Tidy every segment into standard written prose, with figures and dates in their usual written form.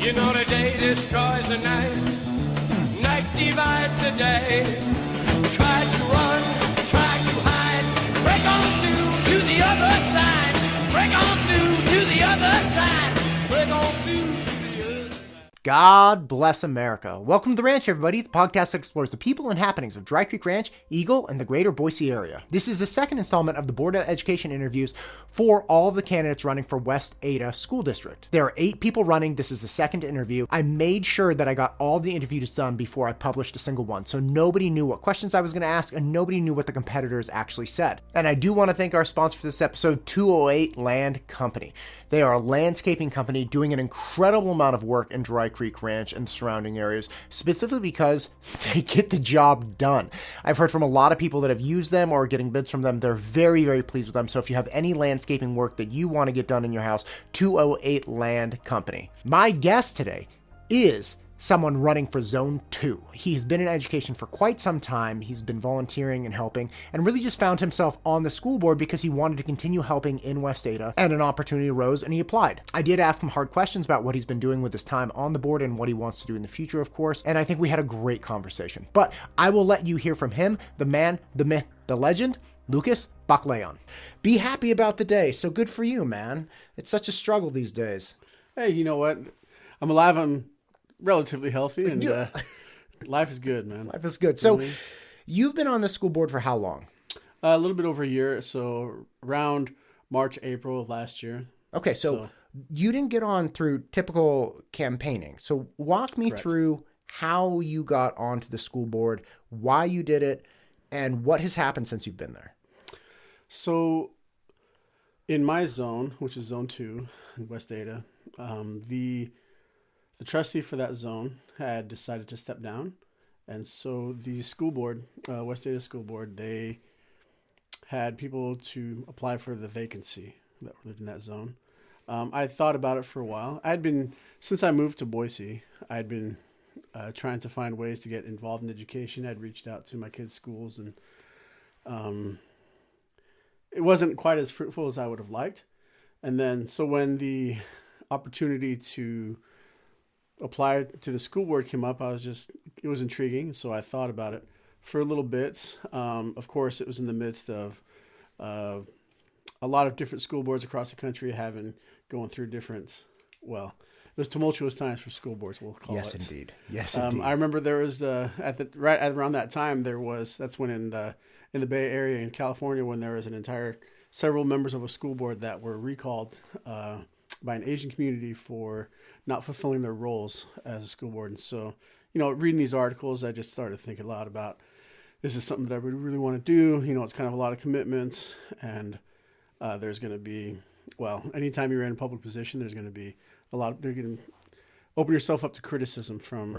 You know the day destroys the night, night divides the day. Try to run, try to hide, break on through to the other side. Break on through to the other side. Break on through to the other side. God bless America. Welcome to The Ranch, everybody, the podcast that explores the people and happenings of Dry Creek Ranch, Eagle, and the greater Boise area. This is the second installment of the Board of Education interviews for all of the candidates running for West Ada School District. There are 8 people running. This is the second interview. I made sure that I got all the interviews done before I published a single one, so nobody knew what questions I was going to ask, and nobody knew what the competitors actually said. And I do want to thank our sponsor for this episode, 208 Land Company. They are a landscaping company doing an incredible amount of work in Dry Creek Ranch and the surrounding areas, specifically because they get the job done. I've heard from a lot of people that have used them or are getting bids from them. They're very, very pleased with them. So if you have any landscaping work that you want to get done in your house, 208 Land Company. My guest today is someone running for Zone 2. He's been in education for quite some time. He's been volunteering and helping, and really just found himself on the school board because he wanted to continue helping in West Ada, and an opportunity arose and he applied. I did ask him hard questions about what he's been doing with his time on the board and what he wants to do in the future, of course, and I think we had a great conversation. But I will let you hear from him, the man, the myth, the legend, Lucas Baclayon. Be happy about the day. So good for you, man. It's such a struggle these days. Hey, you know what? I'm alive. I'm relatively healthy, and life is good, man. Life is good. So you've been on the school board for how long? A little bit over a year, so around March, April of last year. Okay, so you didn't get on through typical campaigning. So walk me through how you got onto the school board, why you did it, and what has happened since you've been there. So in my zone, which is Zone 2 in West Ada, the trustee for that zone had decided to step down. And so the school board, West Ada School Board, they had people to apply for the vacancy that lived in that zone. I thought about it for a while. Since I moved to Boise, I'd been trying to find ways to get involved in education. I'd reached out to my kids' schools, and it wasn't quite as fruitful as I would have liked. And then, so when the opportunity to apply to the school board came up, it was intriguing. So I thought about it for a little bit. Of course, it was in the midst of a lot of different school boards across the country going through different, it was tumultuous times for school boards, we'll call it. Yes, indeed. Yes, indeed. I remember there was around that time, that's when in the Bay Area in California, when there was several members of a school board that were recalled by an Asian community for not fulfilling their roles as a school board. And so, reading these articles, I just started thinking a lot about, this is something that I really want to do. It's kind of a lot of commitments, and there's going to be, anytime you're in a public position, there's going to be they're going to open yourself up to criticism from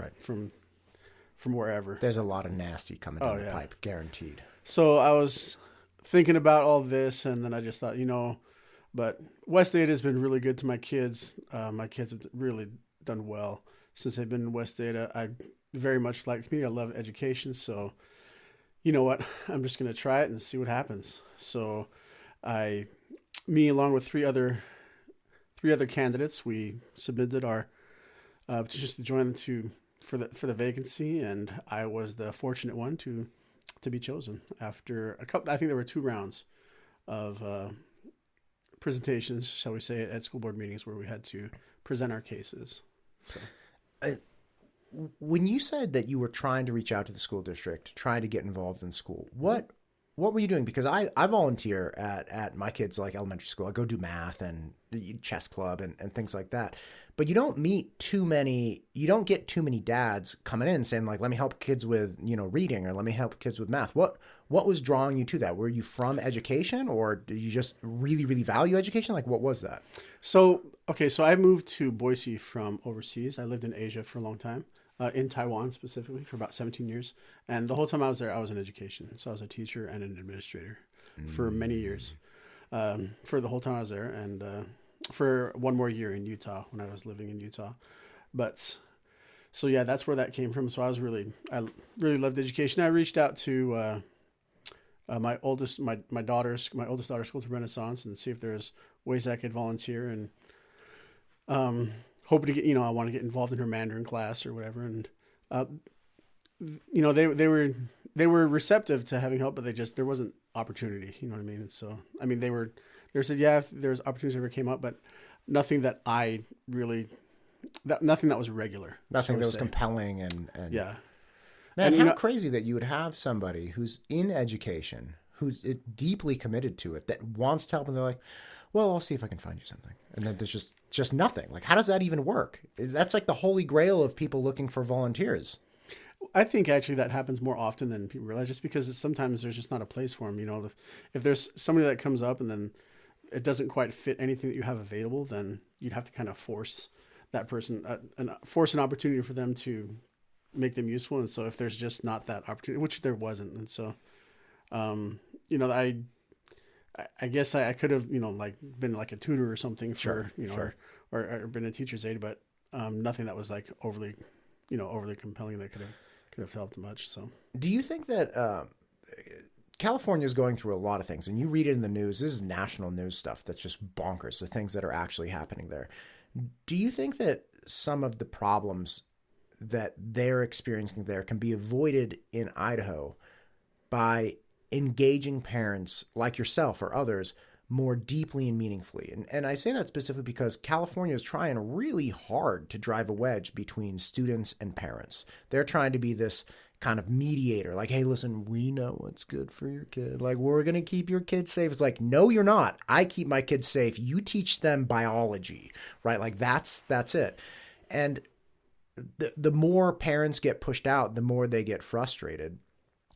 wherever. There's a lot of nasty coming down the pipe, guaranteed. So I was thinking about all this, and then I just thought, but West Ada has been really good to my kids. My kids have really done well since they've been in West Ada. I very much like the community. I love education. So, you know what? I'm just going to try it and see what happens. So me along with three other candidates, we submitted our petitions to join for the vacancy, and I was the fortunate one to be chosen after I think there were 2 rounds of presentations, shall we say, at school board meetings where we had to present our cases. So, when you said that you were trying to reach out to the school district, trying to get involved in school, what were you doing? Because I volunteer at my kids' elementary school. I go do math and chess club and things like that. But you don't get too many dads coming in saying let me help kids with, reading, or let me help kids with math. What was drawing you to that? Were you from education, or did you just really, really value education? What was that? So I moved to Boise from overseas. I lived in Asia for a long time, in Taiwan specifically for about 17 years. And the whole time I was there, I was in education. So I was a teacher and an administrator for many years, for the whole time I was there. And, for one more year in Utah when I was living in Utah. But so that's where that came from. So I really loved education. I reached out to my oldest daughter's school, to Renaissance, and see if there's ways I could volunteer. And hoping to get, I want to get involved in her Mandarin class or whatever. And, they were receptive to having help, but there wasn't opportunity, you know what I mean? And so, I mean, they said, yeah, if there's opportunities that ever came up, but nothing that I really, nothing that was regular. Nothing that was compelling and yeah. Man, and, how crazy that you would have somebody who's in education, who's deeply committed to it, that wants to help, and they're like, well, I'll see if I can find you something. And then there's just nothing. Like, how does that even work? That's like the holy grail of people looking for volunteers. I think actually that happens more often than people realize, just because sometimes there's just not a place for them. If there's somebody that comes up and then it doesn't quite fit anything that you have available, then you'd have to kind of force that person, force an opportunity for them to make them useful. And so if there's just not that opportunity, which there wasn't. And so, I guess I could have, like been like a tutor or something for, or been a teacher's aide, but nothing that was like overly compelling that could have helped much. So do you think that California is going through a lot of things, and you read it in the news, this is national news stuff that's just bonkers, the things that are actually happening there. Do you think that some of the problems that they're experiencing there can be avoided in Idaho by engaging parents like yourself or others more deeply and meaningfully? And I say that specifically because California is trying really hard to drive a wedge between students and parents. They're trying to be this kind of mediator, like, hey, listen, we know what's good for your kid. Like, we're going to keep your kids safe. It's like, no, you're not. I keep my kids safe. You teach them biology, right? Like, that's it. And the more parents get pushed out, the more they get frustrated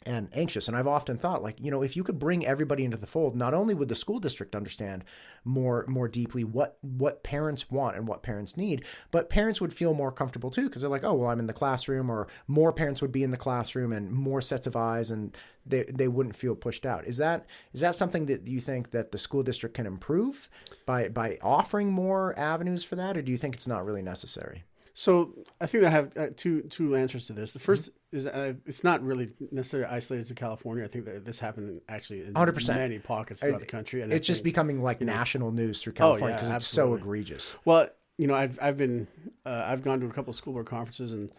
and anxious. And I've often thought, like, if you could bring everybody into the fold, not only would the school district understand more deeply what parents want and what parents need, but parents would feel more comfortable too, because they're like, oh, well, I'm in the classroom, or more parents would be in the classroom and more sets of eyes, and they wouldn't feel pushed out. Is that something that you think that the school district can improve by offering more avenues for that, or do you think it's not really necessary? So I think I have two answers to this. The first is it's not really necessarily isolated to California. I think that this happened actually in 100%. Many pockets throughout the country. And it's just becoming like national news through California because it's so egregious. Well, I've gone to a couple of school board conferences, and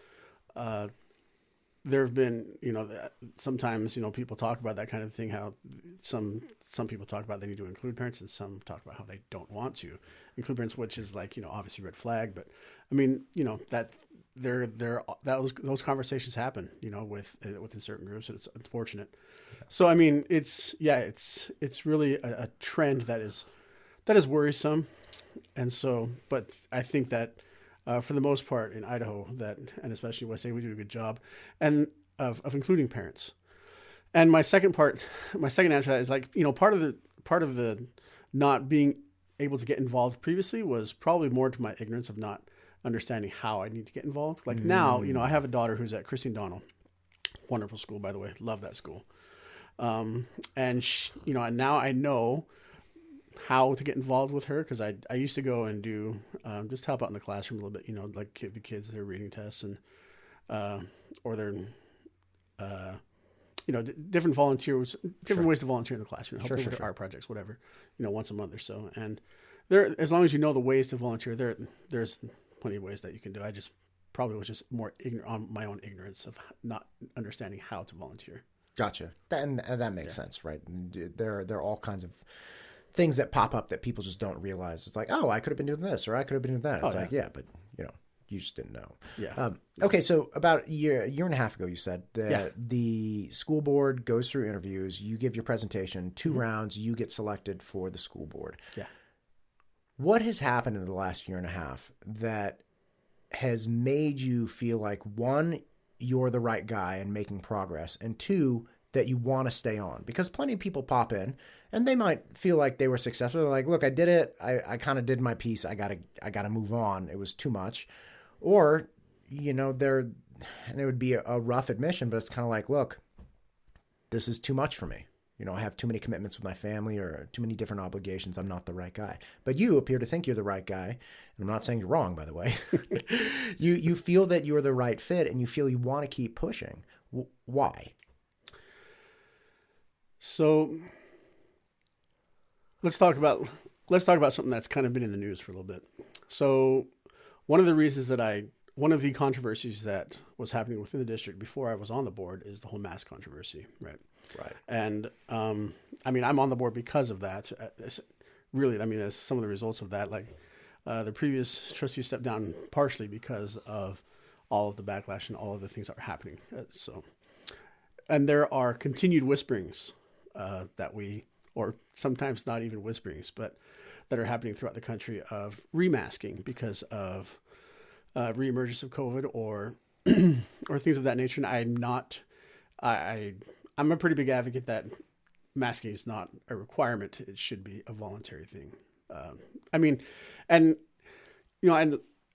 there have been, sometimes, people talk about that kind of thing, how some people talk about they need to include parents, and some talk about how they don't want to include parents, which is like, obviously red flag. But I mean, that those conversations happen, within certain groups, and it's unfortunate. Yeah. So, I mean, it's really a trend that is worrisome. And so, but I think that, for the most part in Idaho, and especially West State, we do a good job and of including parents. And my second answer to that is like, part of the not being able to get involved previously was probably more to my ignorance of not understanding how I need to get involved. Like now, I have a daughter who's at Christine Donnell, wonderful school, by the way, love that school. And she, and now I know how to get involved with her, because I used to go and do just help out in the classroom a little bit, like give the kids their reading tests and or their different volunteers, different ways to volunteer in the classroom, help with art projects, whatever, once a month or so. And there, as long as you know the ways to volunteer, there's plenty of ways that you can do. I just probably was just more ignorant on my own ignorance of not understanding how to volunteer. Gotcha. And that makes sense, right? There are all kinds of things that pop up that people just don't realize. It's like, oh, I could have been doing this, or I could have been doing that. It's like, yeah, but you just didn't know. Yeah. Okay, so about a year and a half ago, you said that the school board goes through interviews. You give your presentation, 2 rounds. You get selected for the school board. Yeah. What has happened in the last year and a half that has made you feel like, 1, you're the right guy and making progress, and 2, that you want to stay on? Because plenty of people pop in and they might feel like they were successful. They're like, look, I did it. I kind of did my piece. I gotta move on. It was too much. Or, and it would be a rough admission, but it's kind of like, look, this is too much for me. I have too many commitments with my family or too many different obligations. I'm not the right guy. But you appear to think you're the right guy. And I'm not saying you're wrong, by the way. You feel that you're the right fit, and you feel you want to keep pushing. Why? So let's talk about something that's kind of been in the news for a little bit. So one of the controversies that was happening within the district before I was on the board is the whole mask controversy, right? Right. And I mean, I'm on the board because of that. Really, I mean, as some of the results of that, like the previous trustee stepped down partially because of all of the backlash and all of the things that are happening. And there are continued whisperings or sometimes not even whisperings, but that are happening throughout the country of remasking because of reemergence of COVID or or things of that nature. And I'm a pretty big advocate that masking is not a requirement. It should be a voluntary thing. I mean, and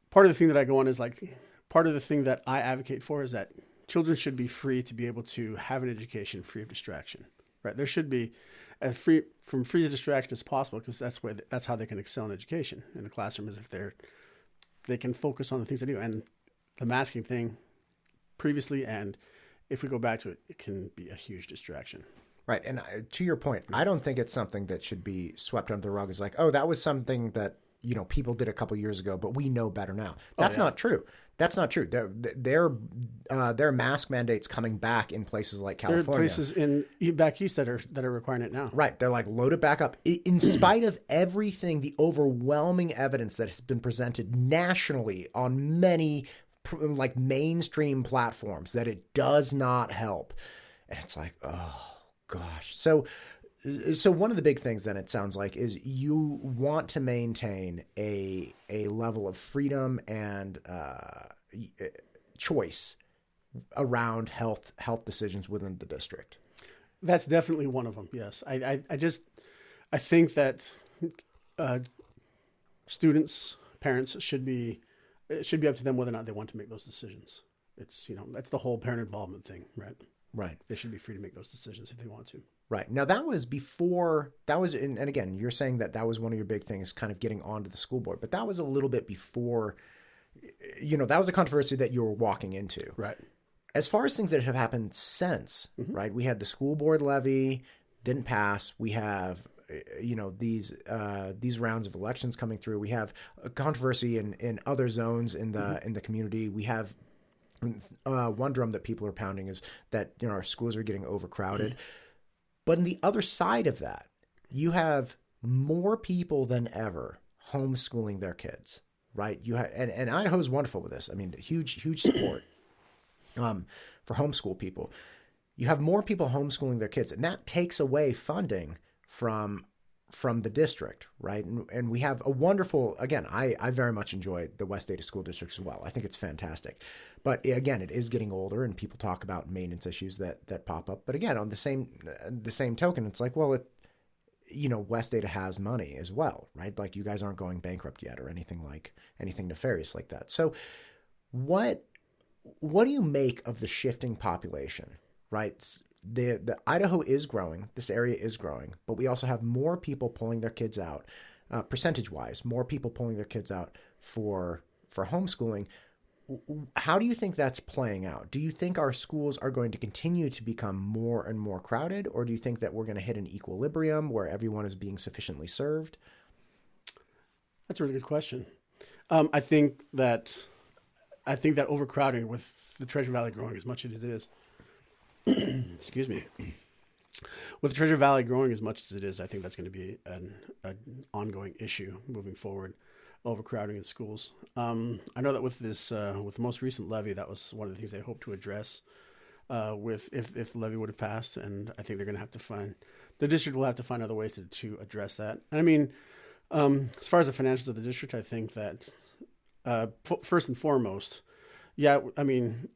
part of the thing that I go on is like, part of the thing that I advocate for is that children should be free to be able to have an education free of distraction, right? There should be as free of distraction as possible, because that's how they can excel in education in the classroom, is if they can focus on the things they do. And the masking thing previously, and if we go back to it, it can be a huge distraction. Right. And to your point, I don't think it's something that should be swept under the rug. It's like, oh, that was something that, people did a couple years ago, but we know better now. That's not true. That's not true. There are mask mandates coming back in places like California. There are places back east that are requiring it now. Right. They're like loaded back up. In spite of everything, the overwhelming evidence that has been presented nationally on many like mainstream platforms that it does not help. And it's like, oh gosh. So one of the big things then, it sounds like, is you want to maintain a level of freedom and choice around health decisions within the district. That's definitely one of them. Yes. I think that students, parents it should be up to them whether or not they want to make those decisions. It's, that's the whole parent involvement thing, right? Right. They should be free to make those decisions if they want to. Right. Now, and again, you're saying that was one of your big things, kind of getting onto the school board, but that was a little bit before, that was a controversy that you were walking into. Right. As far as things that have happened since, right, we had the school board levy, didn't pass. We have, these rounds of elections coming through. We have a controversy in other zones in the community. We have one drum that people are pounding is that, our schools are getting overcrowded. But on the other side of that, you have more people than ever homeschooling their kids, right? And Idaho is wonderful with this. I mean, huge support for homeschool people. You have more people homeschooling their kids, and that takes away funding from the district, right? And we have a wonderful, again, I very much enjoy the West Ada School District as well. I think it's fantastic. But again, it is getting older, and people talk about maintenance issues that pop up. But again, on the same token, it's like, well, West Ada has money as well, right? Like, you guys aren't going bankrupt yet or anything nefarious like that. So what do you make of the shifting population, right? The Idaho is growing. This area is growing, but we also have more people pulling their kids out, percentage-wise, more people pulling their kids out for homeschooling. How do you think that's playing out? Do you think our schools are going to continue to become more and more crowded, or do you think that we're going to hit an equilibrium where everyone is being sufficiently served? That's a really good question. I think that overcrowding, with the Treasure Valley growing as much as it is, excuse me, with the Treasure Valley growing as much as it is, I think that's going to be an ongoing issue moving forward. Overcrowding in schools. I know that with this, with the most recent levy, that was one of the things they hope to address. If the levy would have passed, and I think they're going to have to the district will have to find other ways to address that. And I mean, as far as the financials of the district, I think that first and foremost,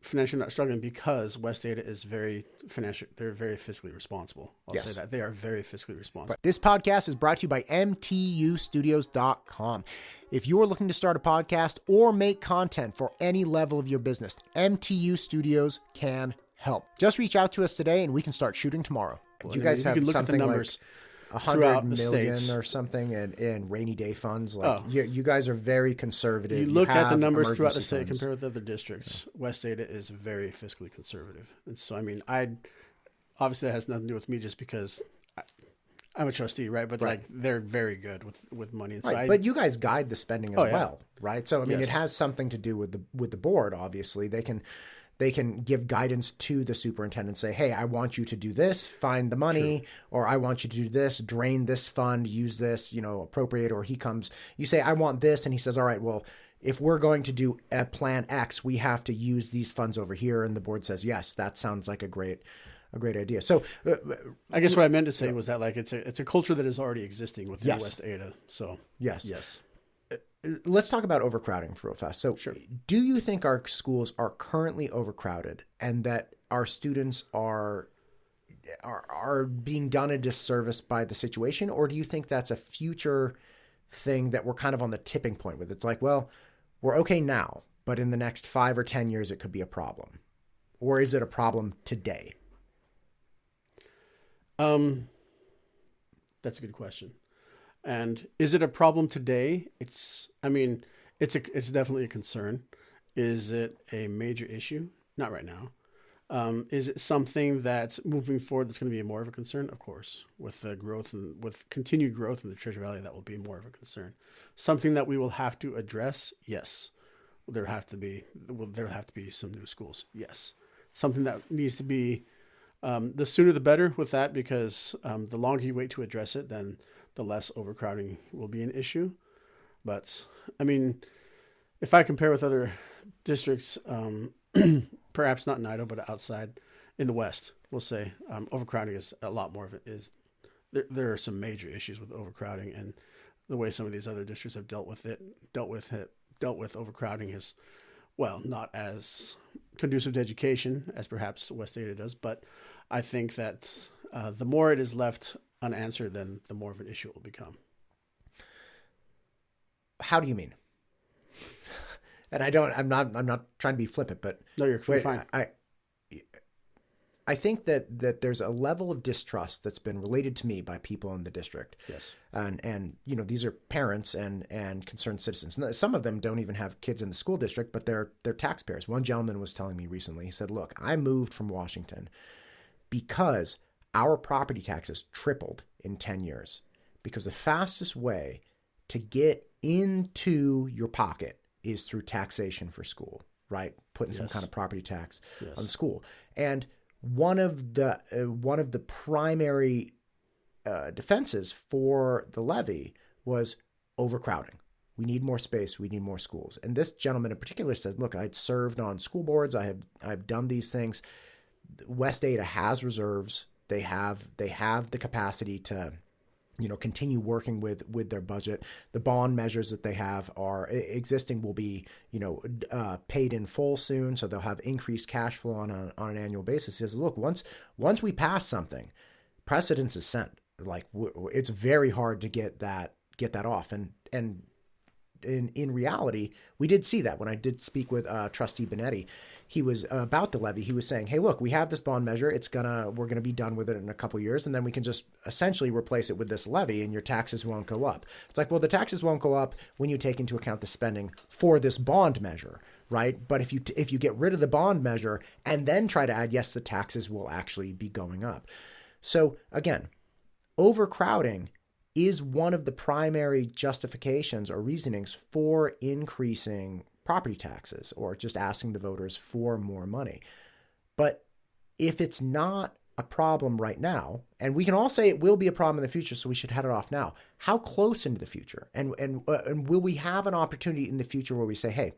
financially not struggling because West Ada is very financial. They're very fiscally responsible. I'll say that. They are very fiscally responsible. This podcast is brought to you by mtustudios.com. If you're looking to start a podcast or make content for any level of your business, MTU Studios can help. Just reach out to us today and we can start shooting tomorrow. Well, you guys have something like 100 million states or something in rainy day funds. You guys are very conservative. You look at the numbers throughout the state compared with other districts. West Ada is very fiscally conservative. And so, I mean, obviously that has nothing to do with me, just because I'm a trustee, right? But Right. like they're very good with money. And so Right, but you guys guide the spending as Oh, yeah. well, right? So I mean, Yes. it has something to do with the board. Obviously, they can give guidance to the superintendent, say, hey, I want you to do this, find the money, or I want you to do this, drain this fund, use this, appropriate. Or he comes, you say, I want this, and he says, all right, well, if we're going to do a plan X, we have to use these funds over here, and the board says, yes, that sounds like a great idea. So I guess what I meant to say was that like it's a culture that is already existing within Yes. West Ada. So yes. Let's talk about overcrowding real fast. So do you think our schools are currently overcrowded and that our students are being done a disservice by the situation? Or do you think that's a future thing that we're kind of on the tipping point with? It's like, well, we're okay now, but in the next 5 or 10 years, it could be a problem. Or is it a problem today? That's a good question. And is it a problem today? It's definitely a concern. Is it a major issue? Not right now. Is it something that's moving forward that's going to be more of a concern? Of course, with the growth and with continued growth in the Treasure Valley, that will be more of a concern. Something that we will have to address. Yes, there'll have to be some new schools. Yes, something that needs to be the sooner the better with that, because the longer you wait to address it, then the less overcrowding will be an issue. But I mean, if I compare with other districts, perhaps not in Idaho, but outside in the West, we'll say overcrowding is a lot more of it. There are some major issues with overcrowding, and the way some of these other districts have dealt with overcrowding is, well, not as conducive to education as perhaps West Ada does. But I think that the more it is left unanswered, then the more of an issue it will become. How do you mean? And I'm not trying to be flippant, but No, you're fine. I think that there's a level of distrust that's been related to me by people in the district. Yes. And these are parents and concerned citizens. Some of them don't even have kids in the school district, but they're taxpayers. One gentleman was telling me recently, he said, look, I moved from Washington because our property taxes tripled in 10 years, because the fastest way to get into your pocket is through taxation for school, right? Putting some kind of property tax on school. And one of the primary defenses for the levy was overcrowding. We need more space. We need more schools. And this gentleman in particular said, look, I'd served on school boards. I've done these things. West Ada has reserves. They have the capacity to, continue working with their budget. The bond measures that they have are existing will be, paid in full soon. So they'll have increased cash flow on an annual basis. He says, look, once we pass something, precedence is set. Like it's very hard to get that off. And in reality, we did see that when I did speak with Trustee Benetti. He was about the levy. He was saying, hey, look, we have this bond measure. We're going to be done with it in a couple of years. And then we can just essentially replace it with this levy and your taxes won't go up. It's like, well, the taxes won't go up when you take into account the spending for this bond measure, right? But if you get rid of the bond measure and then try to add, yes, the taxes will actually be going up. So again, overcrowding is one of the primary justifications or reasonings for increasing property taxes or just asking the voters for more money. But if it's not a problem right now, and we can all say it will be a problem in the future, so we should head it off now, how close into the future? And will we have an opportunity in the future where we say, hey,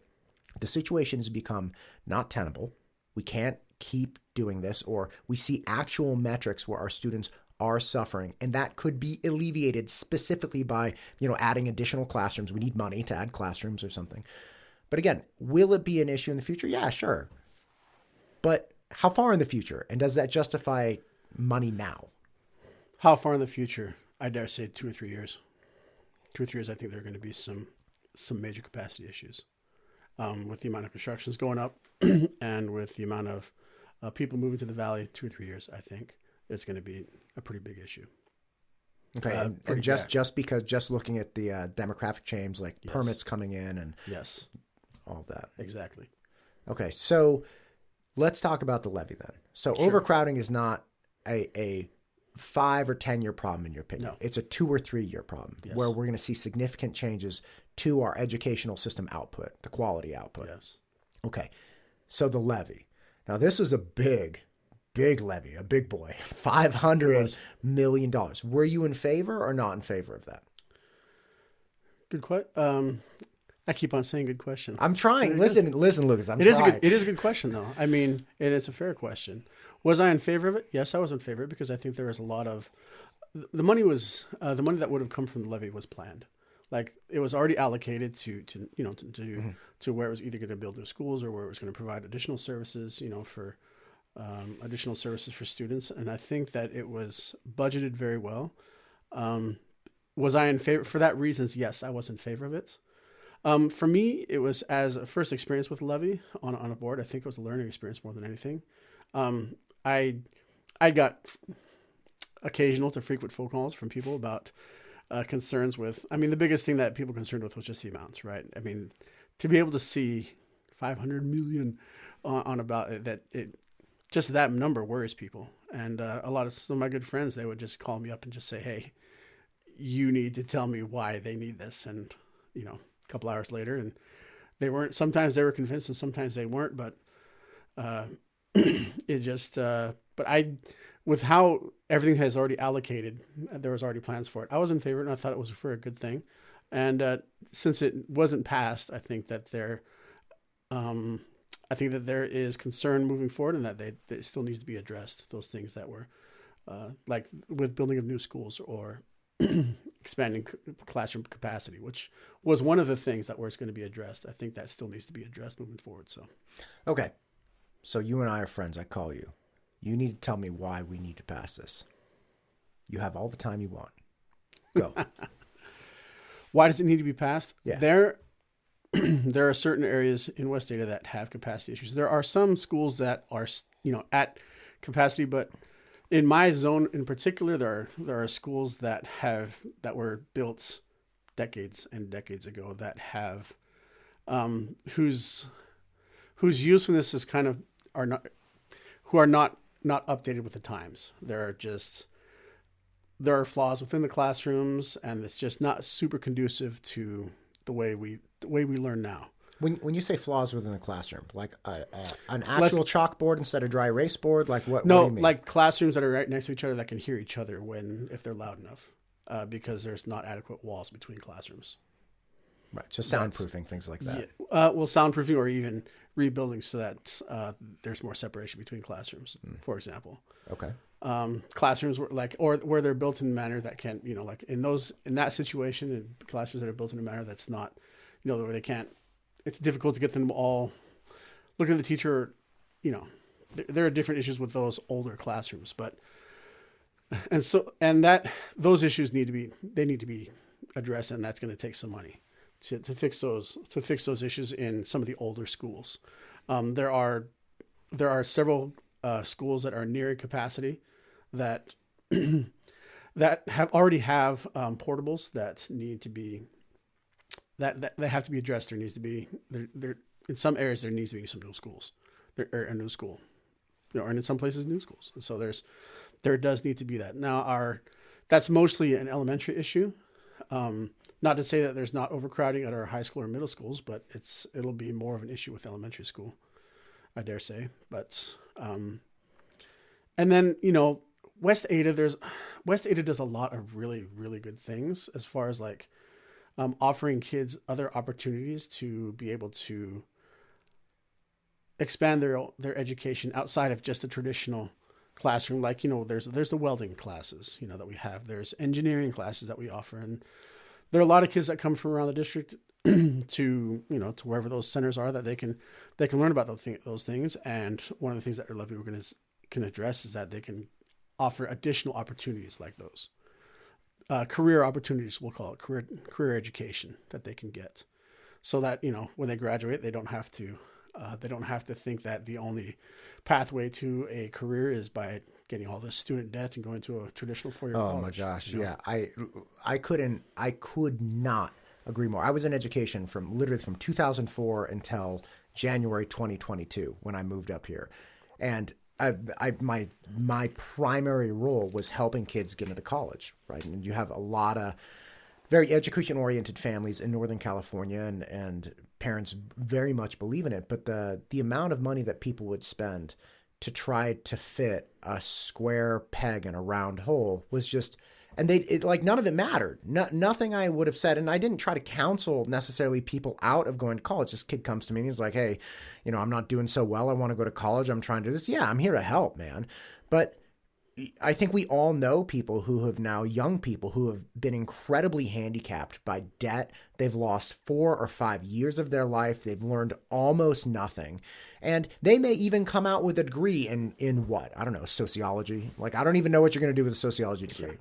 the situation has become not tenable, we can't keep doing this, or we see actual metrics where our students are suffering, and that could be alleviated specifically by, adding additional classrooms. We need money to add classrooms or something. But again, will it be an issue in the future? Yeah, sure. But how far in the future? And does that justify money now? How far in the future? I dare say 2 or 3 years. 2 or 3 years, I think there are going to be some major capacity issues with the amount of constructions going up and with the amount of people moving to the valley. 2 or 3 years, I think it's going to be a pretty big issue. Okay, and just looking at the demographic change, like permits coming in and all of that. Exactly. Okay, so let's talk about the levy then. So overcrowding is not a 5 or 10 year problem in your opinion. No. It's a 2 or 3 year problem where we're going to see significant changes to our educational system output, the quality output. Yes. Okay. So the levy. Now this was a big levy, a big boy, $500 million. Were you in favor or not in favor of that? Good question. I keep on saying good question. I'm trying. Listen, Lucas. It is a good question, though. I mean, and it's a fair question. Was I in favor of it? Yes, I was in favor of it because I think there was a lot of the money that would have come from the levy was planned. Like it was already allocated to where it was either going to build new schools or where it was going to provide additional services, for additional services for students. And I think that it was budgeted very well. Was I in favor for that reasons? Yes, I was in favor of it. For me, it was as a first experience with levy on a board. I think it was a learning experience more than anything. I got occasional to frequent phone calls from people about concerns with. I mean, the biggest thing that people were concerned with was just the amounts, right? I mean, to be able to see 500 million on about it, just that number worries people. And a lot of some of my good friends, they would just call me up and just say, "Hey, you need to tell me why they need this." And a couple hours later, and they weren't. Sometimes they were convinced, and sometimes they weren't. But it just. With how everything has already allocated, there was already plans for it. I was in favor, and I thought it was for a good thing. And since it wasn't passed, I think that there is concern moving forward, and that they still needs to be addressed. Those things that were like with building of new schools or expanding classroom capacity, which was one of the things that was going to be addressed. I think that still needs to be addressed moving forward. So, okay. So you and I are friends. I call you. You need to tell me why we need to pass this. You have all the time you want. Go. Why does it need to be passed? Yeah. There are certain areas in West Ada that have capacity issues. There are some schools that are, at capacity, but in my zone in particular, there are schools that were built decades and decades ago that have whose usefulness is not updated with the times. There are flaws within the classrooms, and it's just not super conducive to the way we learn now. When you say flaws within the classroom, like an actual chalkboard instead of dry erase board, like what? No, what do you mean? Like classrooms that are right next to each other that can hear each other if they're loud enough, because there's not adequate walls between classrooms. Right, so soundproofing, things like that. Yeah. Soundproofing or even rebuilding so that there's more separation between classrooms, for example. Okay. Classrooms where they're built in a manner that can, like in that situation, in classrooms that are built in a manner that's not, where they can't. It's difficult to get them all looking at the teacher. There are different issues with those older classrooms, those issues need to be addressed, and that's going to take some money to fix those issues in some of the older schools. There are several schools that are near capacity that already have portables that need to be that have to be addressed. There needs to be there in some areas there needs to be some new schools, or a new school, and in some places new schools. And so there does need to be that. Now that's mostly an elementary issue. Not to say that there's not overcrowding at our high school or middle schools, but it'll be more of an issue with elementary school, I dare say. But and then West Ada does a lot of really, really good things as far as like offering kids other opportunities to be able to expand their education outside of just a traditional classroom. Like, there's the welding classes, that we have. There's engineering classes that we offer. And there are a lot of kids that come from around the district to wherever those centers are that they can learn about those things. And one of the things that our levy can address is that they can offer additional opportunities like those. Career opportunities, we'll call it career education that they can get, so that when they graduate, they don't have to think that the only pathway to a career is by getting all this student debt and going to a traditional 4-year college. Oh my gosh, yeah, I could not agree more. I was in education from 2004 until January 2022 when I moved up here, and my primary role was helping kids get into college, right? And you have a lot of very education-oriented families in Northern California, and parents very much believe in it. But the amount of money that people would spend to try to fit a square peg in a round hole was just, and none of it mattered. Nothing I would have said, and I didn't try to counsel necessarily people out of going to college. This kid comes to me and he's like, hey, I'm not doing so well. I want to go to college. I'm trying to do this. Yeah, I'm here to help, man. But I think we all know people who have now, young people who have been incredibly handicapped by debt. They've lost 4 or 5 years of their life. They've learned almost nothing. And they may even come out with a degree in what? I don't know, sociology. Like, I don't even know what you're going to do with a sociology degree. Sure.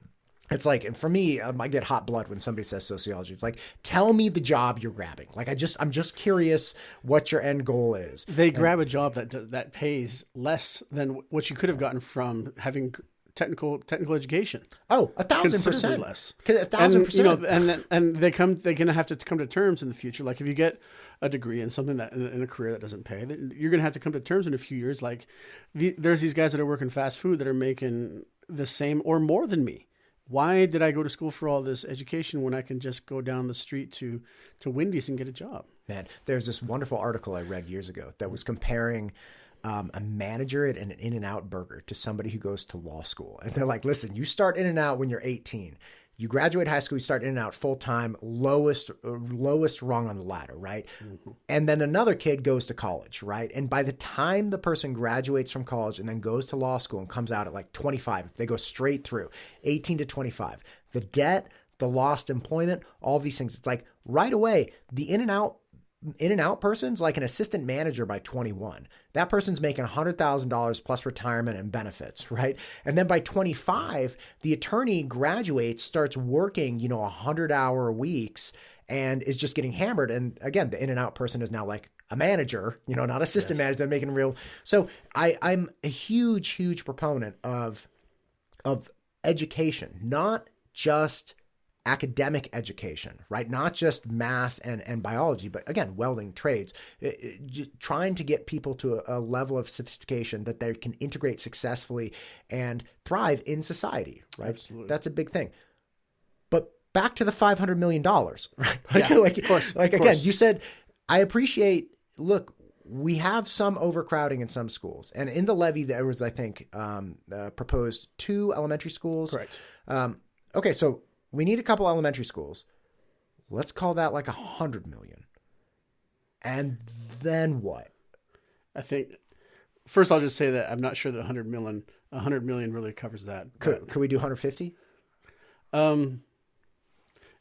It's like, for me, I get hot blood when somebody says sociology. It's like, tell me the job you're grabbing. Like, I'm just curious what your end goal is. They grab a job that pays less than what you could have gotten from having technical education. Oh, 1,000% less. 1,000%. And they're gonna have to come to terms in the future. Like, if you get a degree in something that in a career that doesn't pay, then you're gonna have to come to terms in a few years. Like, there's these guys that are working fast food that are making the same or more than me. Why did I go to school for all this education when I can just go down the street to Wendy's and get a job? Man, there's this wonderful article I read years ago that was comparing a manager at an In-N-Out burger to somebody who goes to law school. And they're like, listen, you start In-N-Out when you're 18. You graduate high school, you start In-N-Out full-time, lowest rung on the ladder, right? Mm-hmm. And then another kid goes to college, right? And by the time the person graduates from college and then goes to law school and comes out at like 25, if they go straight through, 18 to 25, the debt, the lost employment, all these things, it's like right away, the In-N-Out person's like an assistant manager by 21. That person's making $100,000 plus retirement and benefits, right? And then by 25, the attorney graduates, starts working, 100-hour weeks and is just getting hammered. And again, the In-N-Out person is now like a manager, not assistant manager. They're making real. So I'm a huge, huge proponent of education, not just academic education, right? Not just math and biology, but again, welding, trades, trying to get people to a level of sophistication that they can integrate successfully and thrive in society, right? Absolutely. That's a big thing. But back to the $500 million, right? Of course. Again, you said, I appreciate, look, we have some overcrowding in some schools. And in the levy, there was, I think, proposed 2 elementary schools. Correct. Okay, so we need a couple elementary schools. Let's call that like $100 million. And then what? I think first I'll just say that I'm not sure that $100 million really covers that. Could we do 150?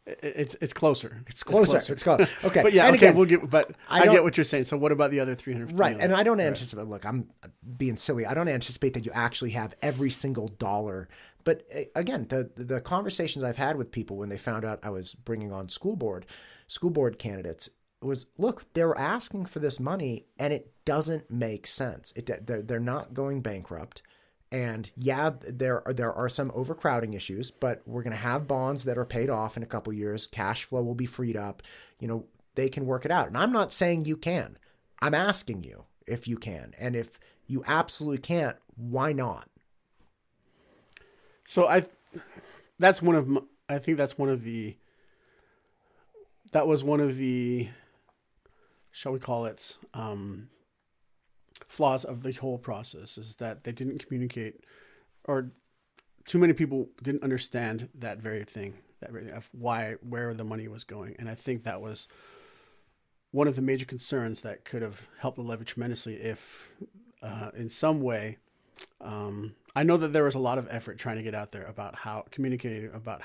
It's closer. It's closer. Okay. But yeah, and okay, again, I get what you're saying. So what about the other 350 right. million? And I don't anticipate, look, I'm being silly. I don't anticipate that you actually have every single dollar. But again, the conversations I've had with people when they found out I was bringing on school board candidates was, look, they're asking for this money and it doesn't make sense. They're not going bankrupt. And yeah, there are some overcrowding issues, but we're going to have bonds that are paid off in a couple years. Cash flow will be freed up. They can work it out. And I'm not saying you can. I'm asking you if you can. And if you absolutely can't, why not? So that was one of the, shall we call it, flaws of the whole process, is that they didn't communicate, or too many people didn't understand that very thing of where the money was going. And I think that was one of the major concerns that could have helped the levy tremendously if in some way, I know that there was a lot of effort trying to get out there about communicating about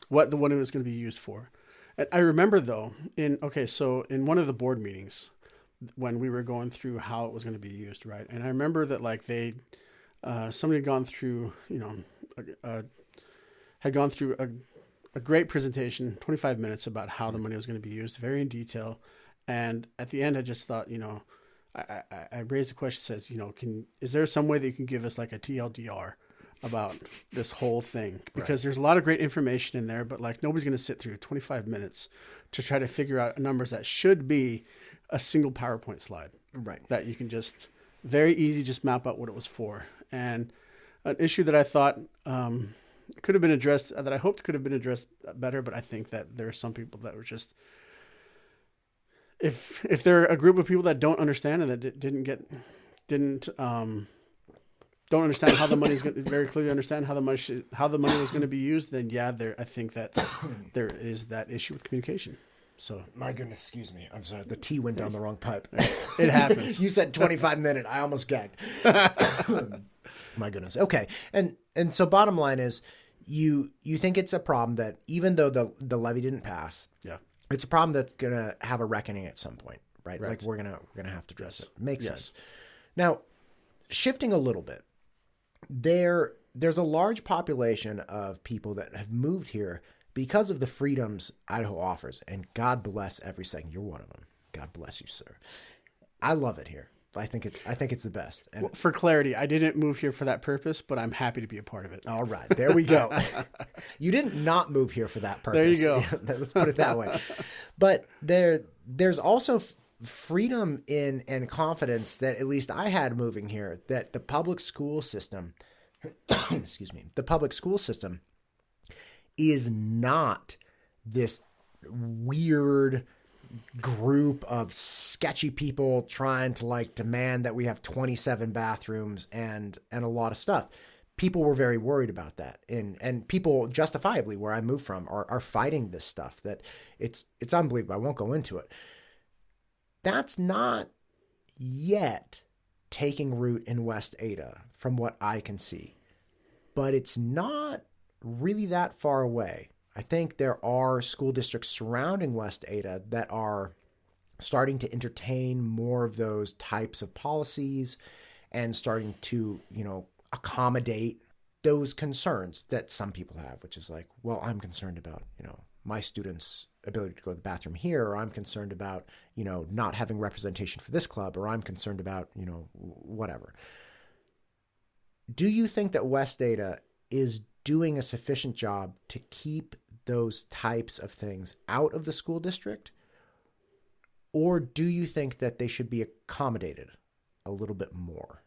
what the money was going to be used for. And I remember though, in one of the board meetings when we were going through how it was going to be used, right? And I remember that like somebody had gone through, a great presentation, 25 minutes about how the money was going to be used, very in detail. And at the end, I just thought, I raised a question, says, is there some way that you can give us like a TLDR about this whole thing? Because there's a lot of great information in there, but like nobody's going to sit through 25 minutes to try to figure out numbers that should be a single PowerPoint slide. Right. That you can just very easy just map out what it was for. And an issue that I thought could have been addressed, that I hoped could have been addressed better, but I think that there are some people that were just, if they're a group of people that don't understand and that don't understand how the money's going to very clearly understand how the money was going to be used, then yeah, I think that there is that issue with communication. So my goodness, excuse me. I'm sorry. The tea went down the wrong pipe. It happens. You said 25 minute. I almost gagged. My goodness. Okay. And so bottom line is you think it's a problem that even though the levy didn't pass, yeah, it's a problem that's going to have a reckoning at some point, right? Right. Like we're going to have to address it. Makes Yes. sense. Now, shifting a little bit, there's a large population of people that have moved here because of the freedoms Idaho offers, and God bless every second. You're one of them. God bless you, sir. I love it here. I think it's the best. And well, for clarity, I didn't move here for that purpose, but I'm happy to be a part of it. all right, there we go. You didn't not move here for that purpose. There you go. Let's put it that way. But there's also freedom in and confidence that at least I had moving here, that the public school system, excuse me, the public school system is not this weird group of sketchy people trying to like demand that we have 27 bathrooms and a lot of stuff. People were very worried about that. And people justifiably where I moved from are fighting this stuff, that it's unbelievable. I won't go into it. That's not yet taking root in West Ada from what I can see, but it's not really that far away. I think there are school districts surrounding West Ada that are starting to entertain more of those types of policies and starting to, accommodate those concerns that some people have, which is like, well, I'm concerned about, my students' ability to go to the bathroom here, or I'm concerned about, not having representation for this club, or I'm concerned about, whatever. Do you think that West Ada is doing a sufficient job to keep those types of things out of the school district? Or do you think that they should be accommodated a little bit more?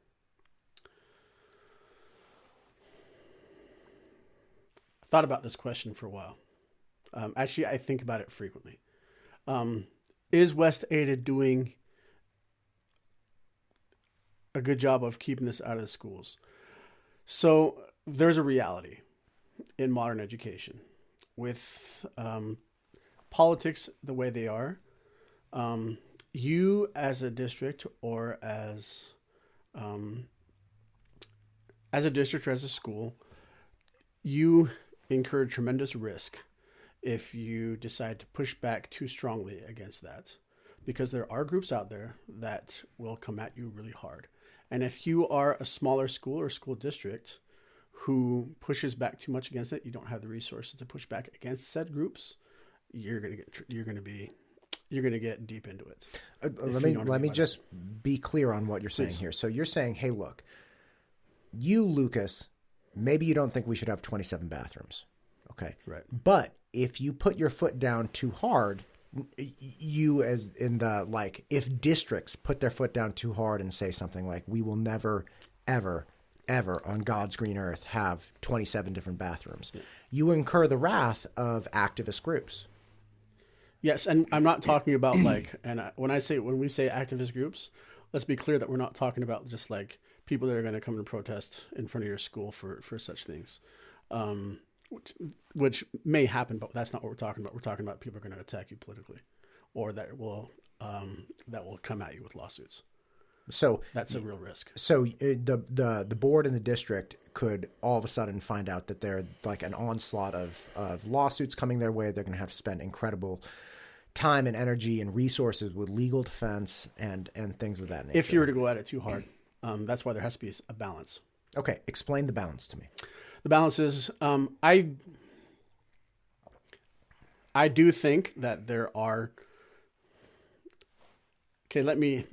I thought about this question for a while. Actually, I think about it frequently. Is West Ada doing a good job of keeping this out of the schools? So there's a reality in modern education with politics the way they are. You as a district or as a district or as a school, you incur tremendous risk if you decide to push back too strongly against that, because there are groups out there that will come at you really hard. And if you are a smaller school or school district who pushes back too much against it, you don't have the resources to push back against said groups, you're going to get deep into it. Let me just be clear on what you're saying here. So you're saying, hey, look, you, Lucas, maybe you don't think we should have 27 bathrooms. Okay. Right. But if you put your foot down too hard, you as in the, like, if districts put their foot down too hard and say something like, we will never, ever, ever on God's green earth have 27 different bathrooms, you incur the wrath of activist groups. Yes, and I'm not talking about when we say activist groups, let's be clear that we're not talking about just like people that are going to come and protest in front of your school for such things, which may happen, but that's not what we're talking about. We're talking about people are going to attack you politically, or that will come at you with lawsuits. So that's a real risk. So the board and the district could all of a sudden find out that they're like an onslaught of lawsuits coming their way. They're going to have to spend incredible time and energy and resources with legal defense and things of that nature. If you were to go at it too hard, that's why there has to be a balance. Okay, explain the balance to me. The balance is, I do think that there are. Okay, let me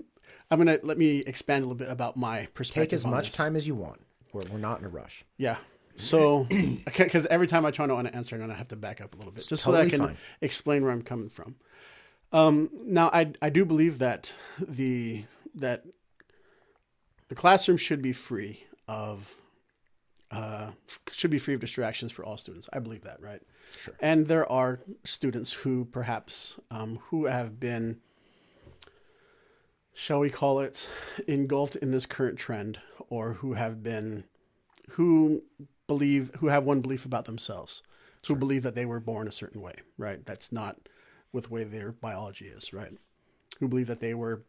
expand a little bit about my perspective. Take as much time as you want. We're not in a rush. Yeah. So, because every time I try to answer, I'm going to have to back up a little bit, just so that I can explain where I'm coming from. Now, I do believe that the classroom should be free of distractions for all students. I believe that, right? Sure. And there are students who perhaps who have been, shall we call it, engulfed in this current trend, or who have one belief about themselves, who believe that they were born a certain way, right? That's not with the way their biology is, right? Who believe that they were,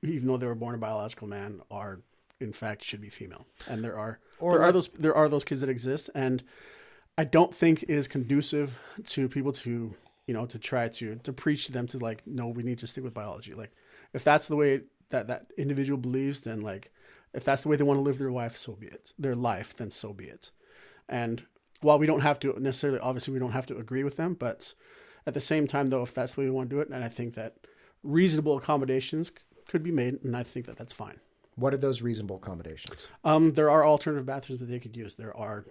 even though they were born a biological man, are in fact should be female. And there are those kids that exist, and I don't think it is conducive to people to try to preach to them to like, no, we need to stick with biology. Like, if that's the way that individual believes, then like, if that's the way they want to live their life, so be it. Their life, then so be it. And while we don't have to necessarily, obviously, we don't have to agree with them, but at the same time, though, if that's the way we want to do it, and I think that reasonable accommodations could be made, and I think that that's fine. What are those reasonable accommodations? There are alternative bathrooms that they could use. There are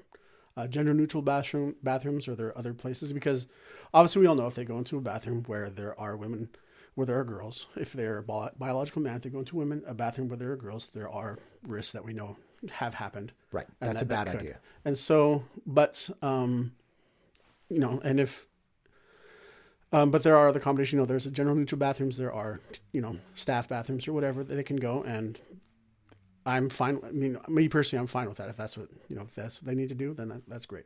gender-neutral bathrooms, or there are other places, because obviously we all know if they go into a bathroom where there are women, where there are girls, if they're a biological man, if they go into a bathroom where there are girls, there are risks that we know have happened. Right. That's a bad idea. And so, but, and if, but there are other accommodations. There's a general neutral bathrooms. There are, staff bathrooms or whatever that they can go. And I'm fine. I mean, me personally, I'm fine with that. If that's what, if that's what they need to do, then that's great.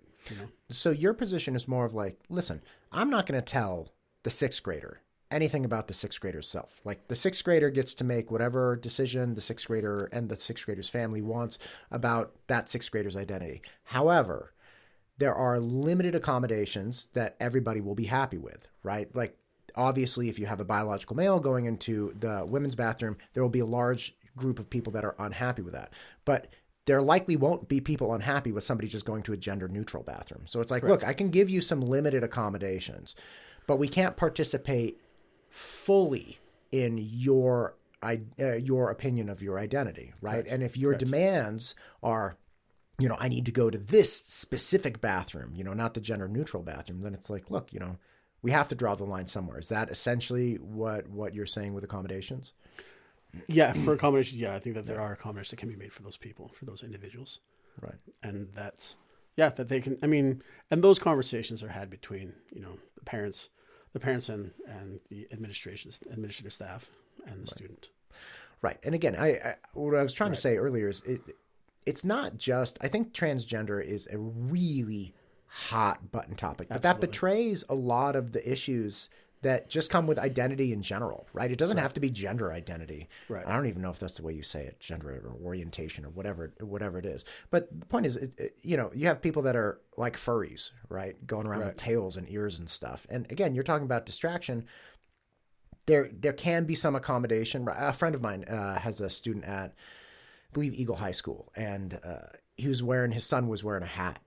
So your position is more of like, listen, I'm not going to tell the sixth grader anything about the sixth grader's self. Like, the sixth grader gets to make whatever decision the sixth grader and the sixth grader's family wants about that sixth grader's identity. However, there are limited accommodations that everybody will be happy with, right? Like, obviously, if you have a biological male going into the women's bathroom, there will be a large group of people that are unhappy with that. But there likely won't be people unhappy with somebody just going to a gender neutral bathroom. So it's like, Look, I can give you some limited accommodations, but we can't participate fully in your opinion of your identity, right? And if your demands are, I need to go to this specific bathroom, not the gender neutral bathroom, then it's like, look, we have to draw the line somewhere. Is that essentially what you're saying with accommodations? Yeah, for accommodations, yeah, I think that there are accommodations that can be made for those people, for those individuals. Right. And that they can, and those conversations are had between, the parents and the administrative staff and the student. Right. And again, what I was trying to say earlier is it's not just, I think transgender is a really hot button topic, but that betrays a lot of the issues that just come with identity in general, right? It doesn't have to be gender identity. Right. I don't even know if that's the way you say it, gender or orientation or whatever it is. But the point is, you have people that are like furries, right? Going around with tails and ears and stuff. And again, you're talking about distraction. There can be some accommodation. A friend of mine has a student at, I believe, Eagle High School, and his son was wearing a hat.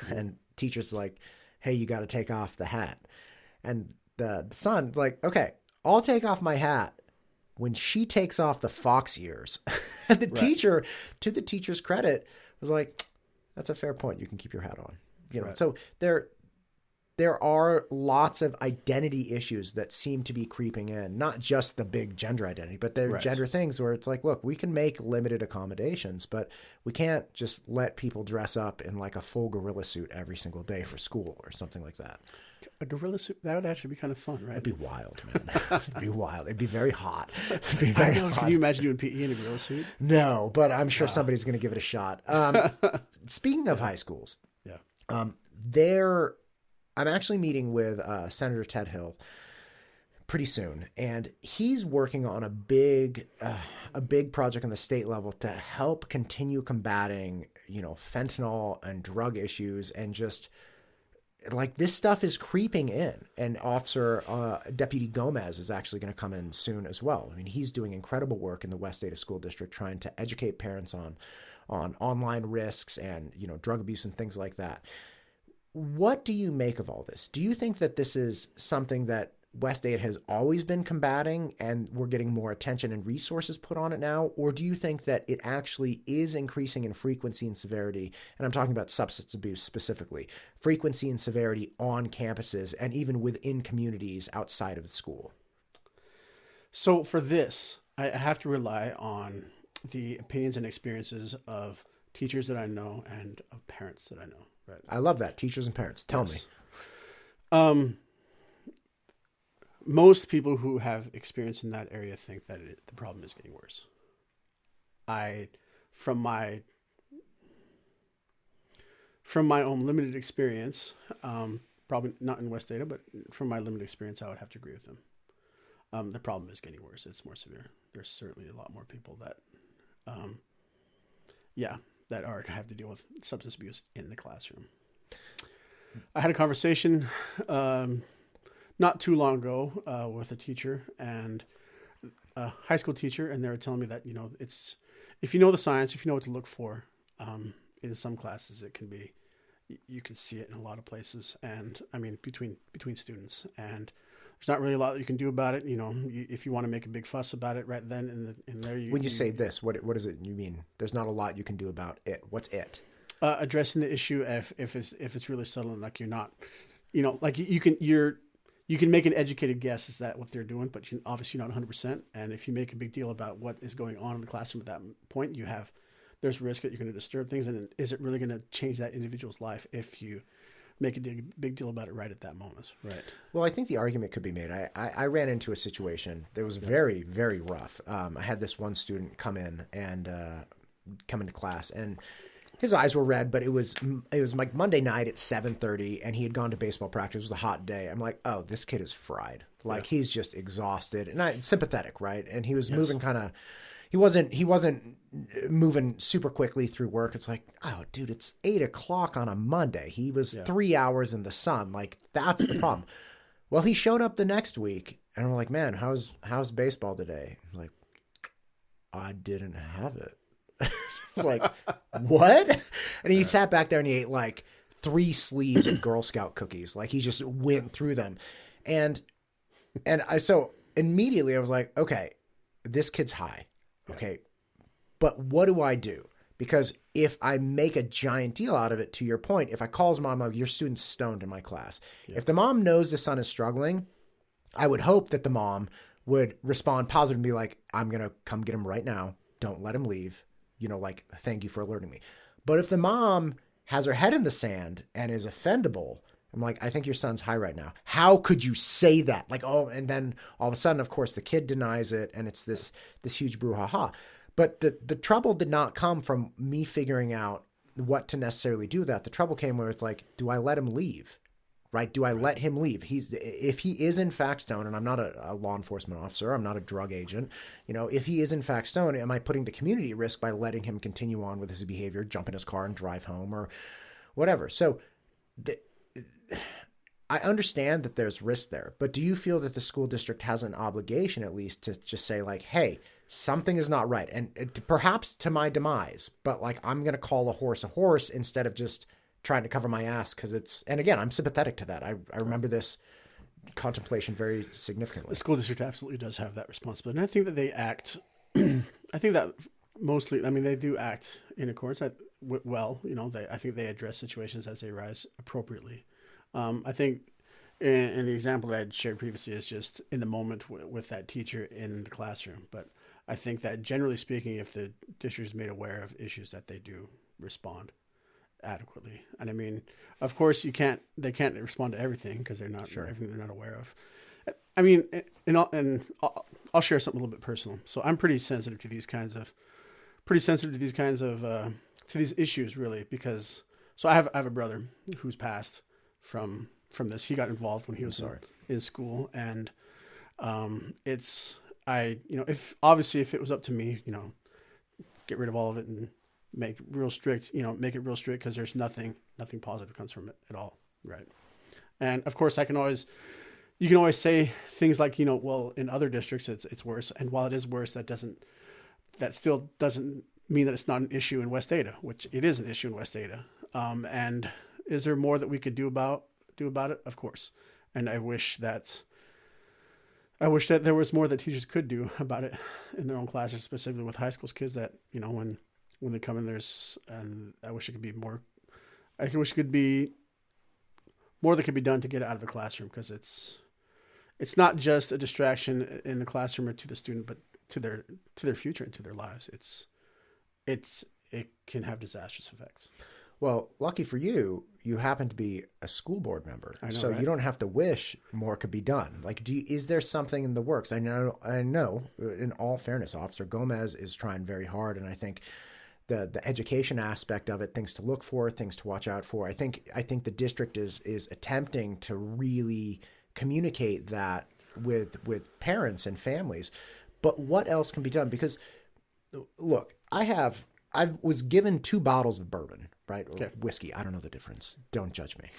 And teacher's like, hey, you got to take off the hat. And the son's like, okay, I'll take off my hat when she takes off the fox ears. And the teacher, to the teacher's credit, was like, that's a fair point. You can keep your hat on. So there are lots of identity issues that seem to be creeping in, not just the big gender identity, but there are gender things where it's like, look, we can make limited accommodations, but we can't just let people dress up in like a full gorilla suit every single day for school or something like that. A gorilla suit, that would actually be kind of fun, right? It'd be wild, man. It'd be wild. It'd be very hot. It'd be very hot. Can you imagine doing PE in a gorilla suit? No, but I'm sure somebody's going to give it a shot. Speaking of high schools, I'm actually meeting with Senator Ted Hill pretty soon, and he's working on a big project on the state level to help continue combating, fentanyl and drug issues, and just like this stuff is creeping in. And Deputy Gomez is actually going to come in soon as well. He's doing incredible work in the West Ada School District trying to educate parents on online risks and drug abuse and things like that. What do you make of all this? Do you think that this is something that West Ada has always been combating and we're getting more attention and resources put on it now? Or do you think that it actually is increasing in frequency and severity? And I'm talking about substance abuse specifically, frequency and severity on campuses and even within communities outside of the school. So for this, I have to rely on the opinions and experiences of teachers that I know and of parents that I know. Right. I love that. Teachers and parents. Tell me. Most people who have experience in that area think that the problem is getting worse. From my own limited experience, probably not in West Ada, but from my limited experience, I would have to agree with them. The problem is getting worse. It's more severe. There's certainly a lot more people that, that have to deal with substance abuse in the classroom. I had a conversation not too long ago with a teacher and a high school teacher, and they were telling me that, it's, if you know the science, if you know what to look for, in some classes it can be, you can see it in a lot of places, and I mean between students, and there's not really a lot that you can do about it. If you want to make a big fuss about it right then in there. When you say this, what is it you mean? There's not a lot you can do about it. What's it? Addressing the issue if it's really subtle and like you're not, like you can make an educated guess is that what they're doing, but you're obviously not 100%. And if you make a big deal about what is going on in the classroom at that point, there's risk that you're going to disturb things. And is it really going to change that individual's life if you make a big deal about it right at that moment? Right. Well, I think the argument could be made. I ran into a situation that was very, very rough. I had this one student come into class, and his eyes were red, but it was like Monday night at 7:30, and he had gone to baseball practice. It was a hot day. I'm like, oh, this kid is fried. Like he's just exhausted, and sympathetic, right? And he was moving kind of. He wasn't moving super quickly through work. It's like, oh, dude, it's 8:00 on a Monday. He was 3 hours in the sun. Like that's the problem. Well, he showed up the next week, and I'm like, man, how's baseball today? I'm like, I didn't have it. It's like, what? And he sat back there and he ate like 3 sleeves of Girl Scout cookies. Like he just went through them. And so immediately I was like, okay, this kid's high. Okay. But what do I do? Because if I make a giant deal out of it, to your point, if I call his mom, your student's stoned in my class. Yeah. If the mom knows the son is struggling, I would hope that the mom would respond positive and be like, I'm going to come get him right now. Don't let him leave. Like, thank you for alerting me. But if the mom has her head in the sand and is offendable, I'm like, I think your son's high right now. How could you say that? Like, oh, and then all of a sudden, of course, the kid denies it, and it's this huge brouhaha. But the trouble did not come from me figuring out what to necessarily do with that. The trouble came where it's like, do I let him leave? Right? Do I let him leave? If he is in fact stoned, and I'm not a law enforcement officer, I'm not a drug agent, if he is in fact stoned, am I putting the community at risk by letting him continue on with his behavior, jump in his car and drive home or whatever? So I understand that there's risk there, but do you feel that the school district has an obligation at least to just say like, hey, something is not right, and perhaps to my demise, but like I'm going to call a horse instead of just trying to cover my ass because it's, and again, I'm sympathetic to that. I remember this contemplation very significantly. The school district absolutely does have that responsibility. And I think that they act, I think that mostly, I mean, they do act in accordance well, I think they address situations as they arise appropriately. I think in the example that I had shared previously is just in the moment with that teacher in the classroom. But I think that generally speaking, if the district is made aware of issues, that they do respond adequately. And I mean, of course they can't respond to everything because they're not everything they're not aware of. I mean, I'll share something a little bit personal. So I'm pretty sensitive to these kinds of to these issues really, because so I have a brother who's passed from this. He got involved when he was in school, and if it was up to me, get rid of all of it and make it real strict because there's nothing positive comes from it at all. Right. And of course you can always say things like, well, in other districts it's worse. And while it is worse, that still doesn't mean that it's not an issue in West Ada, which it is an issue in West Ada. And is there more that we could do about it? Of course. And I wish that there was more that teachers could do about it in their own classes, specifically with high school kids that, when they come in, and I wish it could be more. I wish it could be more that could be done to get it out of the classroom, because it's not just a distraction in the classroom or to the student, but to their future and to their lives. It can have disastrous effects. Well, lucky for you, you happen to be a school board member, I know, so right? you don't have to wish more could be done. Like, is there something in the works? I know. In all fairness, Officer Gomez is trying very hard, and I think the education aspect of it, things to look for, things to watch out for. I think the district is attempting to really communicate that with parents and families. But what else can be done? Because look, I was given 2 bottles of bourbon, right? Or whiskey. I don't know the difference. Don't judge me.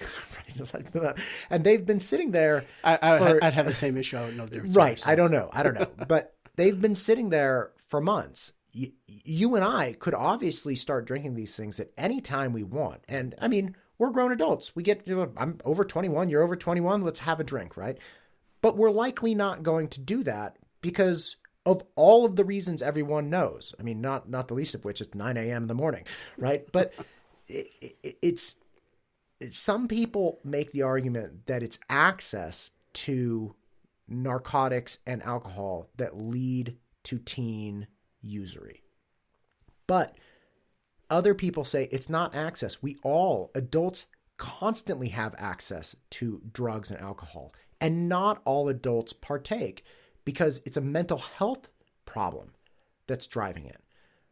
And they've been sitting there. I'd have the same issue. I would know the difference. Right. So. I don't know. But they've been sitting there for months. You and I could obviously start drinking these things at any time we want. And I mean, we're grown adults. We get to, I'm over 21. You're over 21. Let's have a drink, right? But we're likely not going to do that because of all of the reasons everyone knows. I mean, not the least of which is 9 a.m. in the morning, right? But it's some people make the argument that it's access to narcotics and alcohol that lead to teen usury. But other people say it's not access. Adults constantly have access to drugs and alcohol, and not all adults partake because it's a mental health problem that's driving it,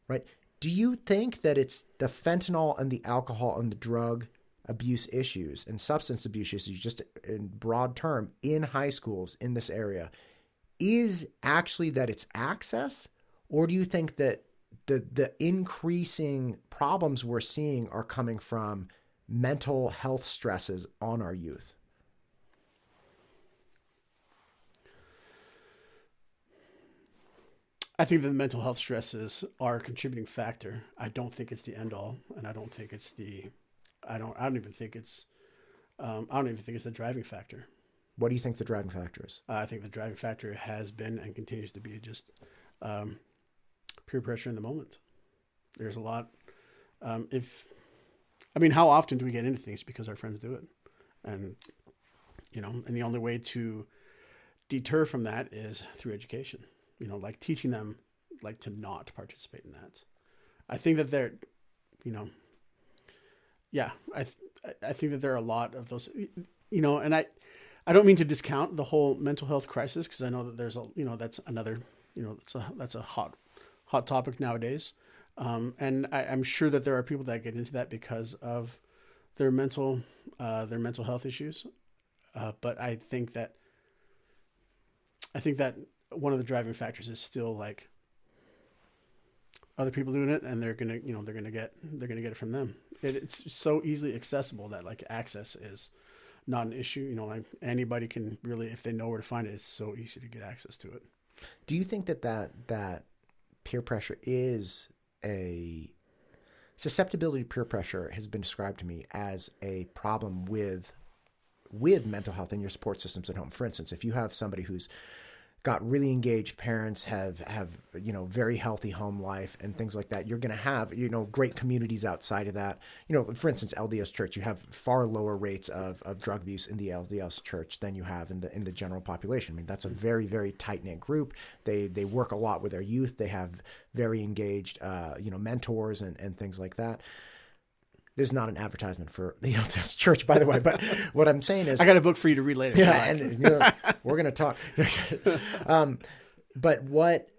right? Do you think that it's the fentanyl and the alcohol and the drug abuse issues and substance abuse issues, just in broad term, in high schools in this area, is actually that it's access? Or do you think that the increasing problems we're seeing are coming from mental health stresses on our youth? I think that the mental health stresses are a contributing factor. I don't think it's the end all, and I don't think it's I don't even think it's the driving factor. What do you think the driving factor is? I think the driving factor has been and continues to be just peer pressure in the moment. There's a lot. How often do we get into things because our friends do it? And the only way to deter from that is through education. Like teaching them like to not participate in that. I think that I think that there are a lot of those, and I don't mean to discount the whole mental health crisis, because I know that there's that's another, that's a hot topic nowadays. And I'm sure that there are people that get into that because of their mental health issues. But I think that one of the driving factors is still like other people doing it, and they're gonna get it from them. It's so easily accessible that like access is not an issue. Like anybody can really, if they know where to find it, it's so easy to get access to it. Do you think that peer pressure is susceptibility to peer pressure has been described to me as a problem with mental health in your support systems at home? For instance, if you have somebody who's got really engaged parents, have very healthy home life and things like that, you're going to have great communities outside of that. For instance, LDS Church, you have far lower rates of drug abuse in the LDS Church than you have in the general population. I mean, that's a very, very tight knit group. They work a lot with their youth. They have very engaged mentors and things like that. This is not an advertisement for the LDS Church, by the way, but what I'm saying is, I got a book for you to read later. Yeah, and we're going to talk. But what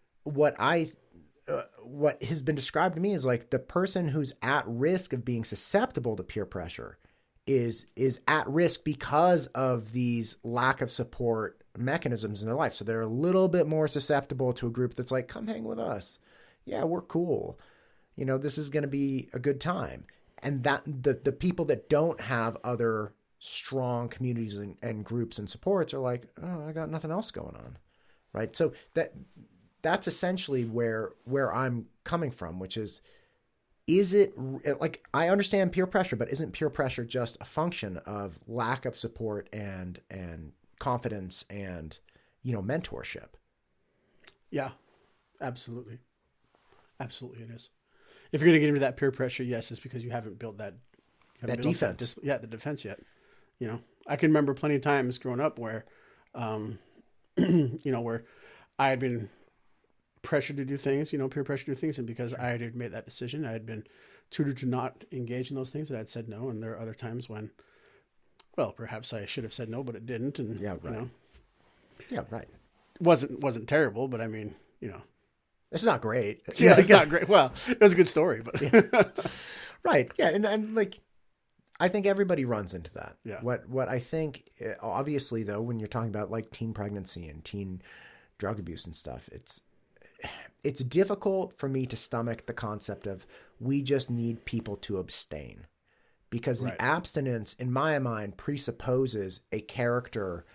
has been described to me is like the person who's at risk of being susceptible to peer pressure is at risk because of these lack of support mechanisms in their life. So they're a little bit more susceptible to a group that's like, come hang with us. Yeah, we're cool. This is going to be a good time. And that the people that don't have other strong communities and groups and supports are like, oh, I got nothing else going on, right? So that's essentially where I'm coming from, which is it like, I understand peer pressure, but isn't peer pressure just a function of lack of support and confidence and mentorship? Yeah, absolutely it is. If you're going to get into that peer pressure, yes, it's because you haven't built that defense. The defense yet. I can remember plenty of times growing up where, where I had been pressured to do things, peer pressure to do things. And because I had made that decision, I had been tutored to not engage in those things, that I'd said no. And there are other times when, well, perhaps I should have said no, but it didn't. And, Yeah, right. Yeah, right. Wasn't terrible, but I mean, It's not great. yeah, it's not great. Well, it was a good story, but Right. Yeah. And like, I think everybody runs into that. Yeah. What I think, obviously, though, when you're talking about like teen pregnancy and teen drug abuse and stuff, it's difficult for me to stomach the concept of we just need people to abstain, because Right. the abstinence, in my mind, presupposes a character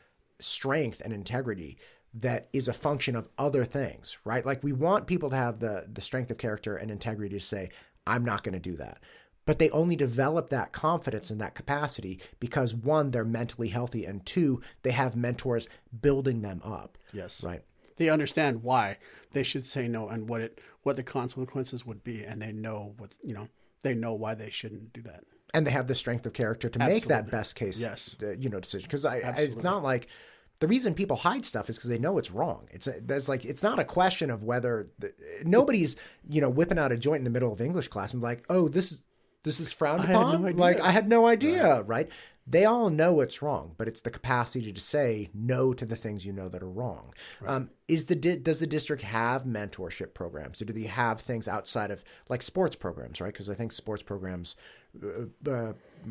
strength and integrity that is a function of other things, right? Like we want people to have the strength of character and integrity to say, I'm not going to do that. But they only develop that confidence and that capacity because, one, they're mentally healthy, and two, they have mentors building them up. yes, Right. they understand why they should say no and what the consequences would be, and they know why they shouldn't do that. And they have the strength of character to make that Absolutely. best case, Yes. decision. Because it's Absolutely. not like the reason people hide stuff is because they know it's wrong. It's not a question of whether nobody's whipping out a joint in the middle of English class and like, oh, this is frowned I had upon. no idea. Like I had no idea, right? They all know it's wrong, but it's the capacity to say no to the things that are wrong. Right. Does the district have mentorship programs? Or do they have things outside of like sports programs, right? Because I think sports programs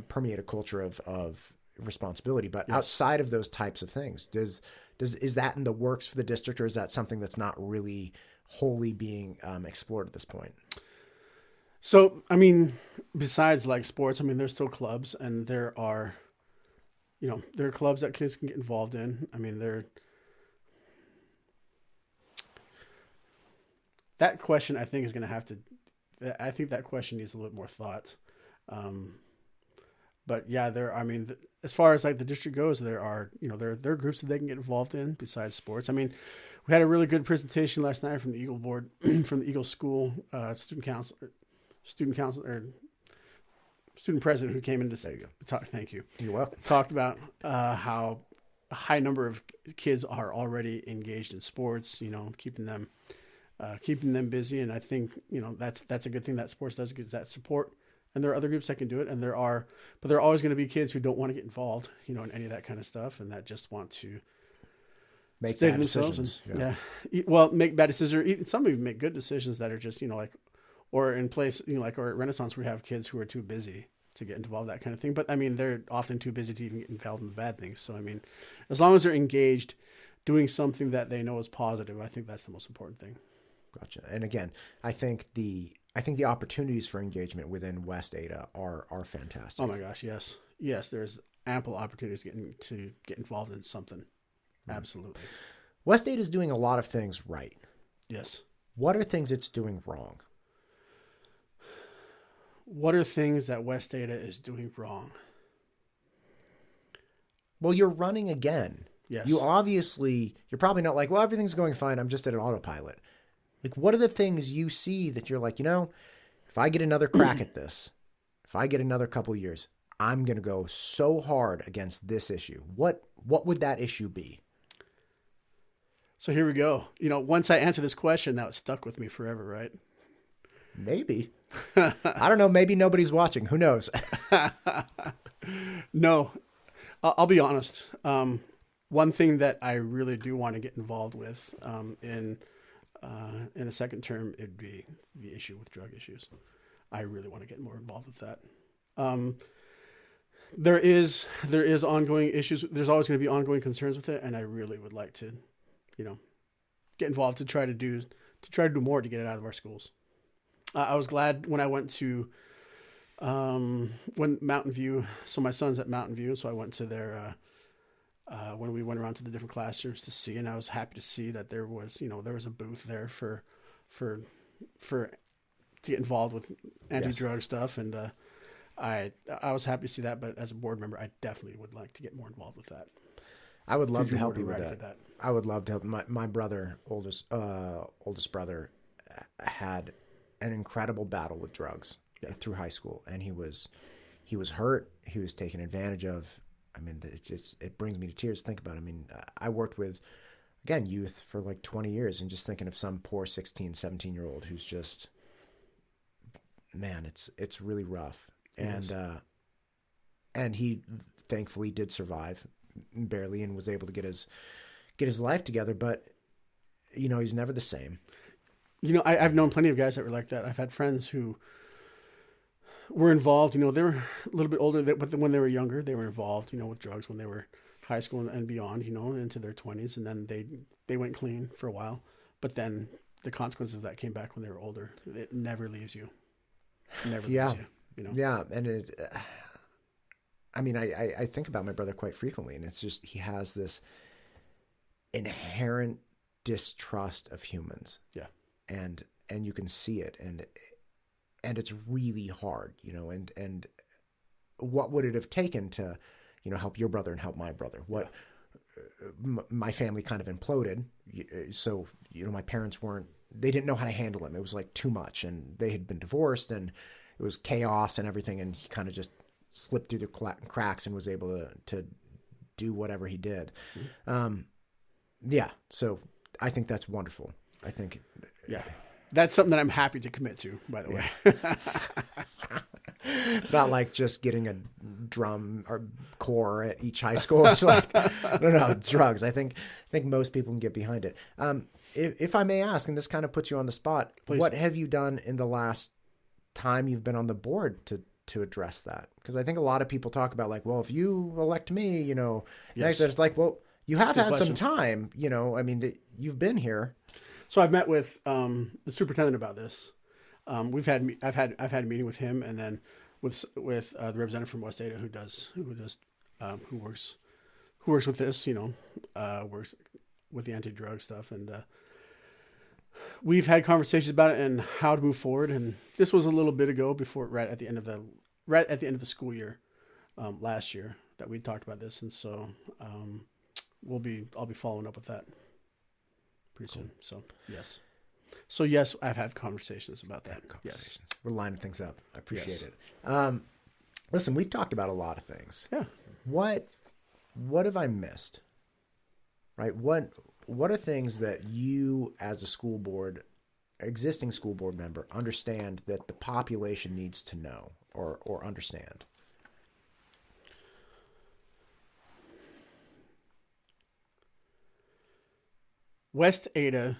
permeate a culture of responsibility, but outside of those types of things, is that in the works for the district, or is that something that's not really wholly being explored at this point? So, I mean, besides like sports, I mean, there's still clubs, and there are clubs that kids can get involved in. I mean, that question I think is going to have to, I think that question needs a little bit more thought. But yeah, as far as like the district goes, there are groups that they can get involved in besides sports. I mean, we had a really good presentation last night from the Eagle board, from the Eagle school, student president who came in to talk. Thank you. You're welcome. Talked about how a high number of kids are already engaged in sports, keeping them busy. And I think, that's a good thing that sports does, get that support. And there are other groups that can do it. And there are always going to be kids who don't want to get involved, in any of that kind of stuff, and that just want to Make stay bad to themselves. decisions. Well, make bad decisions, or even some even make good decisions that are just, or in place, or at Renaissance, we have kids who are too busy to get involved, that kind of thing. But I mean, they're often too busy to even get involved in the bad things. So, I mean, as long as they're engaged doing something that they know is positive, I think that's the most important thing. Gotcha. And again, I think the opportunities for engagement within West Ada are fantastic. Oh my gosh. Yes. There's ample opportunities to get involved in something. Absolutely. West Ada is doing a lot of things right. Yes. What are things it's doing wrong? What are things that West Ada is doing wrong? Well, you're running again. Yes. You're probably not like, well, everything's going fine, I'm just at an autopilot. Like, what are the things you see that you're like, if I get another crack at this, if I get another couple years, I'm going to go so hard against this issue. What would that issue be? So here we go. Once I answer this question, now it's stuck with me forever, right? Maybe. I don't know. Maybe nobody's watching. Who knows? No, I'll be honest. One thing that I really do want to get involved with in a second term, it'd be the issue with drug issues. I really want to get more involved with that. There is ongoing issues. There's always going to be ongoing concerns with it, and I really would like to, get involved to try to do more to get it out of our schools. I was glad when I went to when Mountain View. So my son's at Mountain View, so I went to their when we went around to the different classrooms to see, and I was happy to see that there was a booth there for to get involved with anti-drug stuff, and I was happy to see that. But as a board member, I definitely would like to get more involved with that. I would love to do help more you with direct that. with I would love to help. My brother, oldest brother, had an incredible battle with drugs through high school, and he was hurt. He was taken advantage of. I mean, it brings me to tears to think about it. I mean, I worked with again, youth for like 20 years, and just thinking of some poor 16, 17-year-old who's just, man, it's really rough. And he thankfully did survive barely and was able to get his life together, but he's never the same. I've known plenty of guys that were like that. I've had friends who were involved, they were a little bit older, but when they were younger, they were involved, with drugs when they were high school and beyond, into their 20s. And then they went clean for a while, but then the consequences of that came back when they were older. It never leaves you. Never leaves you, Yeah. And I think about my brother quite frequently, and it's just, he has this inherent distrust of humans. Yeah. And you can see it, and it's really hard, and what would it have taken to, help your brother and help my brother? My family kind of imploded. So, my parents they didn't know how to handle him. It was like too much, and they had been divorced, and it was chaos and everything. And he kind of just slipped through the cracks and was able to do whatever he did. So I think that's wonderful. I think, that's something that I'm happy to commit to, by the way. Not like just getting a drum or corps at each high school. It's like, no, drugs. I think most people can get behind it. If I may ask, and this kind of puts you on the spot, Please. What have you done in the last time you've been on the board to address that? Because I think a lot of people talk about like, well, if you elect me, Yes. it's like, well, you have Good had some question. time, you've been here. So I've met with the superintendent about this. I've had a meeting with him, and then with the representative from West Ada who works with this, works with the anti-drug stuff, and we've had conversations about it and how to move forward. And this was a little bit ago, right at the end of the school year, last year, that we talked about this, and so I'll be following up with that pretty soon. So yes. So yes, I've had conversations about that. Yes. We're lining things up. I appreciate Yes. it. Listen, we've talked about a lot of things. Yeah. What have I missed? Right? What are things that you as a existing school board member, understand that the population needs to know or understand? West Ada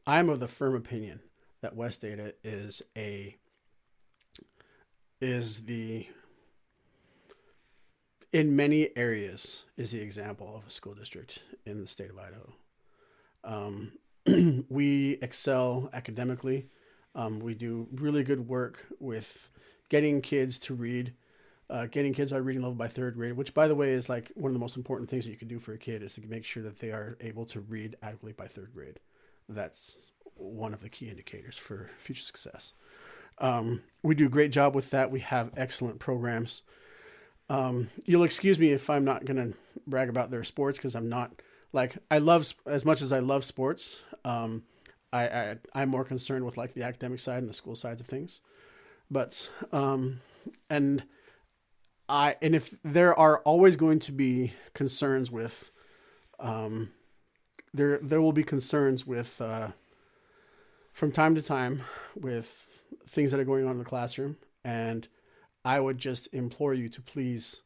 I'm of the firm opinion that West Ada is in many areas is the example of a school district in the state of Idaho. We excel academically. We do really good work with getting kids to read, getting kids at reading level by third grade, which, by the way, is like one of the most important things that you can do for a kid, is to make sure that they are able to read adequately by third grade. That's one of the key indicators for future success. We do a great job with that. We have excellent programs. You'll excuse me if I'm not going to brag about their sports, because I'm not, like, as much as I love sports, I'm more concerned with like the academic side and the school sides of things. But, and if there are always going to be concerns with, there will be concerns with, from time to time, with things that are going on in the classroom. And I would just implore you to please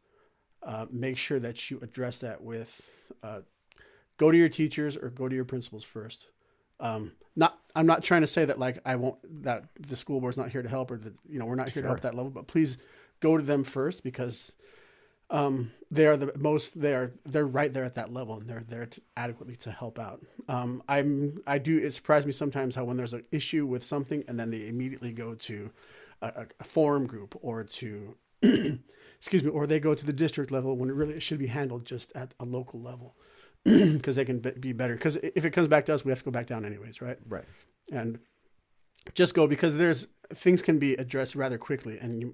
make sure that you address that with, go to your teachers or go to your principals first. I'm not trying to say that that the school board's not here to help, or that, we're not here to help at that level, but please go to them first, because they're right there at that level, and they're there adequately to help out. It surprises me sometimes how when there's an issue with something, and then they immediately go to a forum group, or to, excuse me, or they go to the district level, when it should be handled just at a local level, because they can be better. Because if it comes back to us, we have to go back down anyways, right? Right. And just go, because things can be addressed rather quickly, and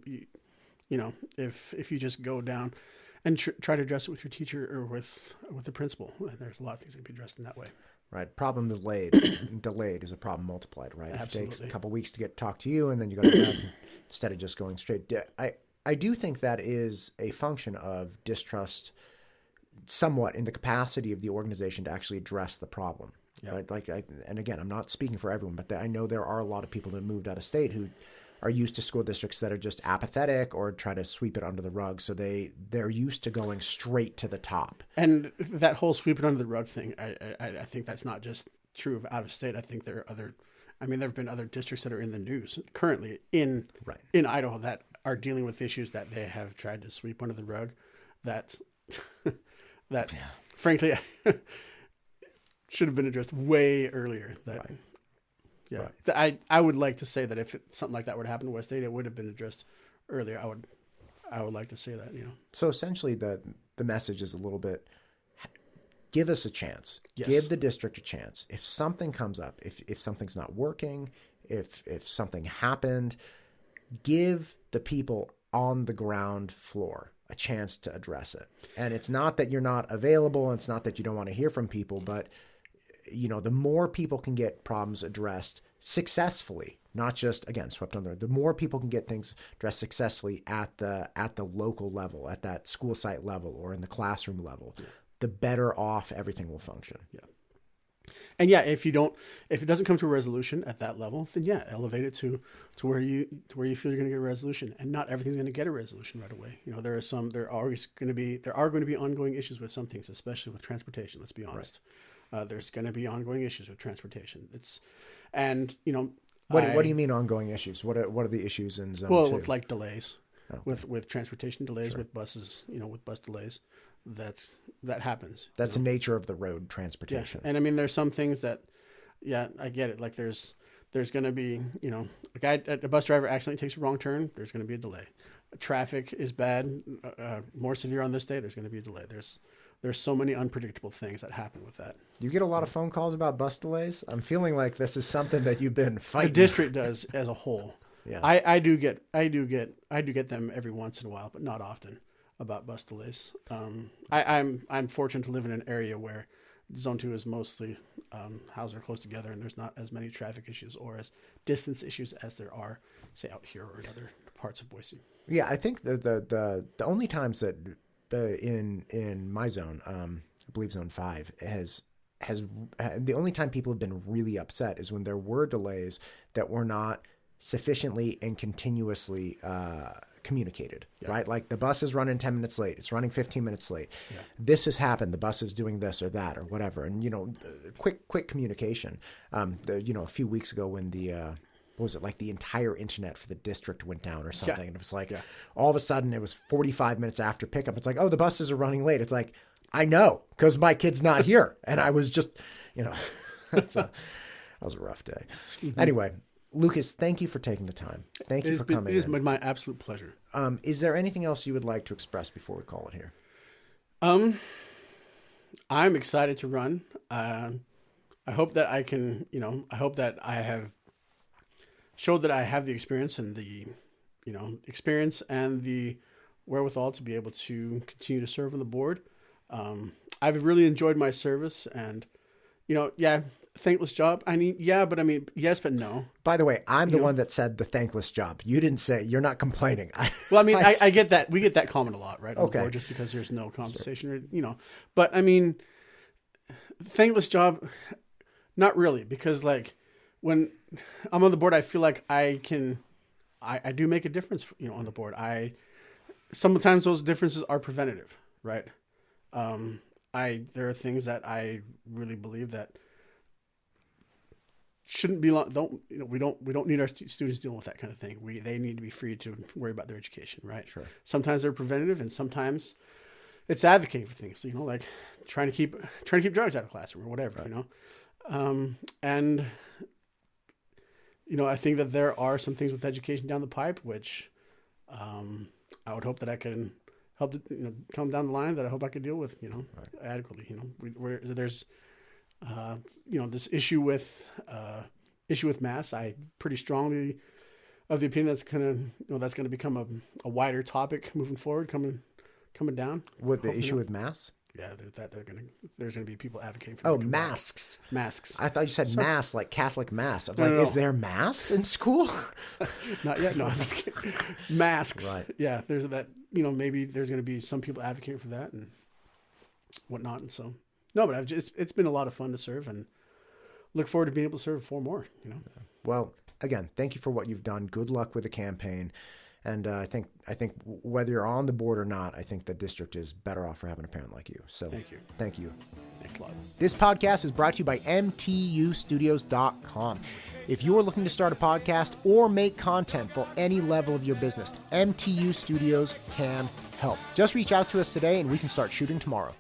if you just go down and try to address it with your teacher or with the principal, and there's a lot of things that can be addressed in that way. Right. Problem delayed. Delayed is a problem multiplied, right? Absolutely. If it takes a couple weeks to get talk to you, and then you go to them instead of just going straight. I do think that is a function of distrust somewhat in the capacity of the organization to actually address the problem. Yeah. Right? And again, I'm not speaking for everyone, but I know there are a lot of people that moved out of state who are used to school districts that are just apathetic or try to sweep it under the rug. So they're used to going straight to the top. And that whole sweep it under the rug thing, I think that's not just true of out of state. I think there have been other districts that are in the news currently in Idaho that are dealing with issues that they have tried to sweep under the rug. That frankly should have been addressed way earlier. I would like to say that if something like that were to happen in West State, it would have been addressed earlier. I would like to say that, So essentially the message is a little bit, give us a chance. Yes. Give the district a chance. If something comes up, if something's not working, if something happened, give the people on the ground floor a chance to address it. And it's not that you're not available. And it's not that you don't want to hear from people, but the more people can get problems addressed successfully, not just, again, swept under, the more people can get things addressed successfully at the local level, at that school site level or in the classroom level, the better off everything will function. Yeah. And if it doesn't come to a resolution at that level, then elevate it to where you feel you're going to get a resolution. And not everything's going to get a resolution right away. There are going to be ongoing issues with some things, especially with transportation. Let's be honest. Right. There's going to be ongoing issues with transportation. What do you mean ongoing issues? What are the issues in Zone 2? Well, it's like delays, okay. with transportation delays, with buses, with bus delays. That happens. That's the nature of the road transportation. Yeah. And there's some things that, I get it. Like there's going to be, a bus driver accidentally takes a wrong turn. There's going to be a delay. Traffic is bad, more severe on this day. There's going to be a delay. There's so many unpredictable things that happen with that. You get a lot of phone calls about bus delays. I'm feeling like this is something that you've been fighting. The district does as a whole. Yeah. I do get them every once in a while, but not often, about bus delays. I'm fortunate to live in an area where Zone 2 is mostly houses are close together, and there's not as many traffic issues or as distance issues as there are, say, out here or in other parts of Boise. Yeah, I think the only times that in my zone, I believe Zone 5 has the only time people have been really upset is when there were delays that were not sufficiently and continuously communicated, right? Like the bus is running 10 minutes late. It's running 15 minutes late. Yeah. This has happened. The bus is doing this or that or whatever. And, quick communication. A few weeks ago when the entire internet for the district went down or something. Yeah. And it was like, all of a sudden it was 45 minutes after pickup. It's like, oh, the buses are running late. It's like, I know, because my kid's not here. And I was just, that was a rough day. Mm-hmm. Anyway, Lucas, thank you for taking the time. Thank you for coming. It is my absolute pleasure. Is there anything else you would like to express before we call it here? I'm excited to run. I hope that I can, I hope that I have showed that I have the experience and the wherewithal to be able to continue to serve on the board. I've really enjoyed my service and, thankless job. Yes, but no. By the way, I'm the one that said the thankless job. You didn't say, you're not complaining. Well, I get that. We get that comment a lot, right? On the board, just because there's no compensation, or, but thankless job, not really, because when I'm on the board, I feel like I do make a difference, on the board. Sometimes those differences are preventative, right? There are things that I really believe that shouldn't be we don't need our students dealing with that kind of thing. They need to be free to worry about their education, right? Sure. Sometimes they're preventative, and sometimes it's advocating for things. Like trying to keep drugs out of the classroom or whatever. Right. I think that there are some things with education down the pipe which I would hope that I can help to come down the line that I hope I could deal with adequately. There's this issue with mass. I pretty strongly of the opinion that's going to become a wider topic moving forward, coming down. With the issue with mass? Yeah, there's going to be people advocating for. Oh, masks. Masks. I thought you said mass, like Catholic mass. I'm no. Is there mass in school? Not yet. No, I'm just kidding. Masks. Right. Yeah, there's that. Maybe there's going to be some people advocating for that, and whatnot. And so, no, but it's been a lot of fun to serve, and look forward to being able to serve 4 more. Well, again, thank you for what you've done. Good luck with the campaign. And I think whether you're on the board or not, I think the district is better off for having a parent like you. So Thank you. Thank you. Thanks a lot. This podcast is brought to you by mtustudios.com. If you are looking to start a podcast or make content for any level of your business, MTU Studios can help. Just reach out to us today and we can start shooting tomorrow.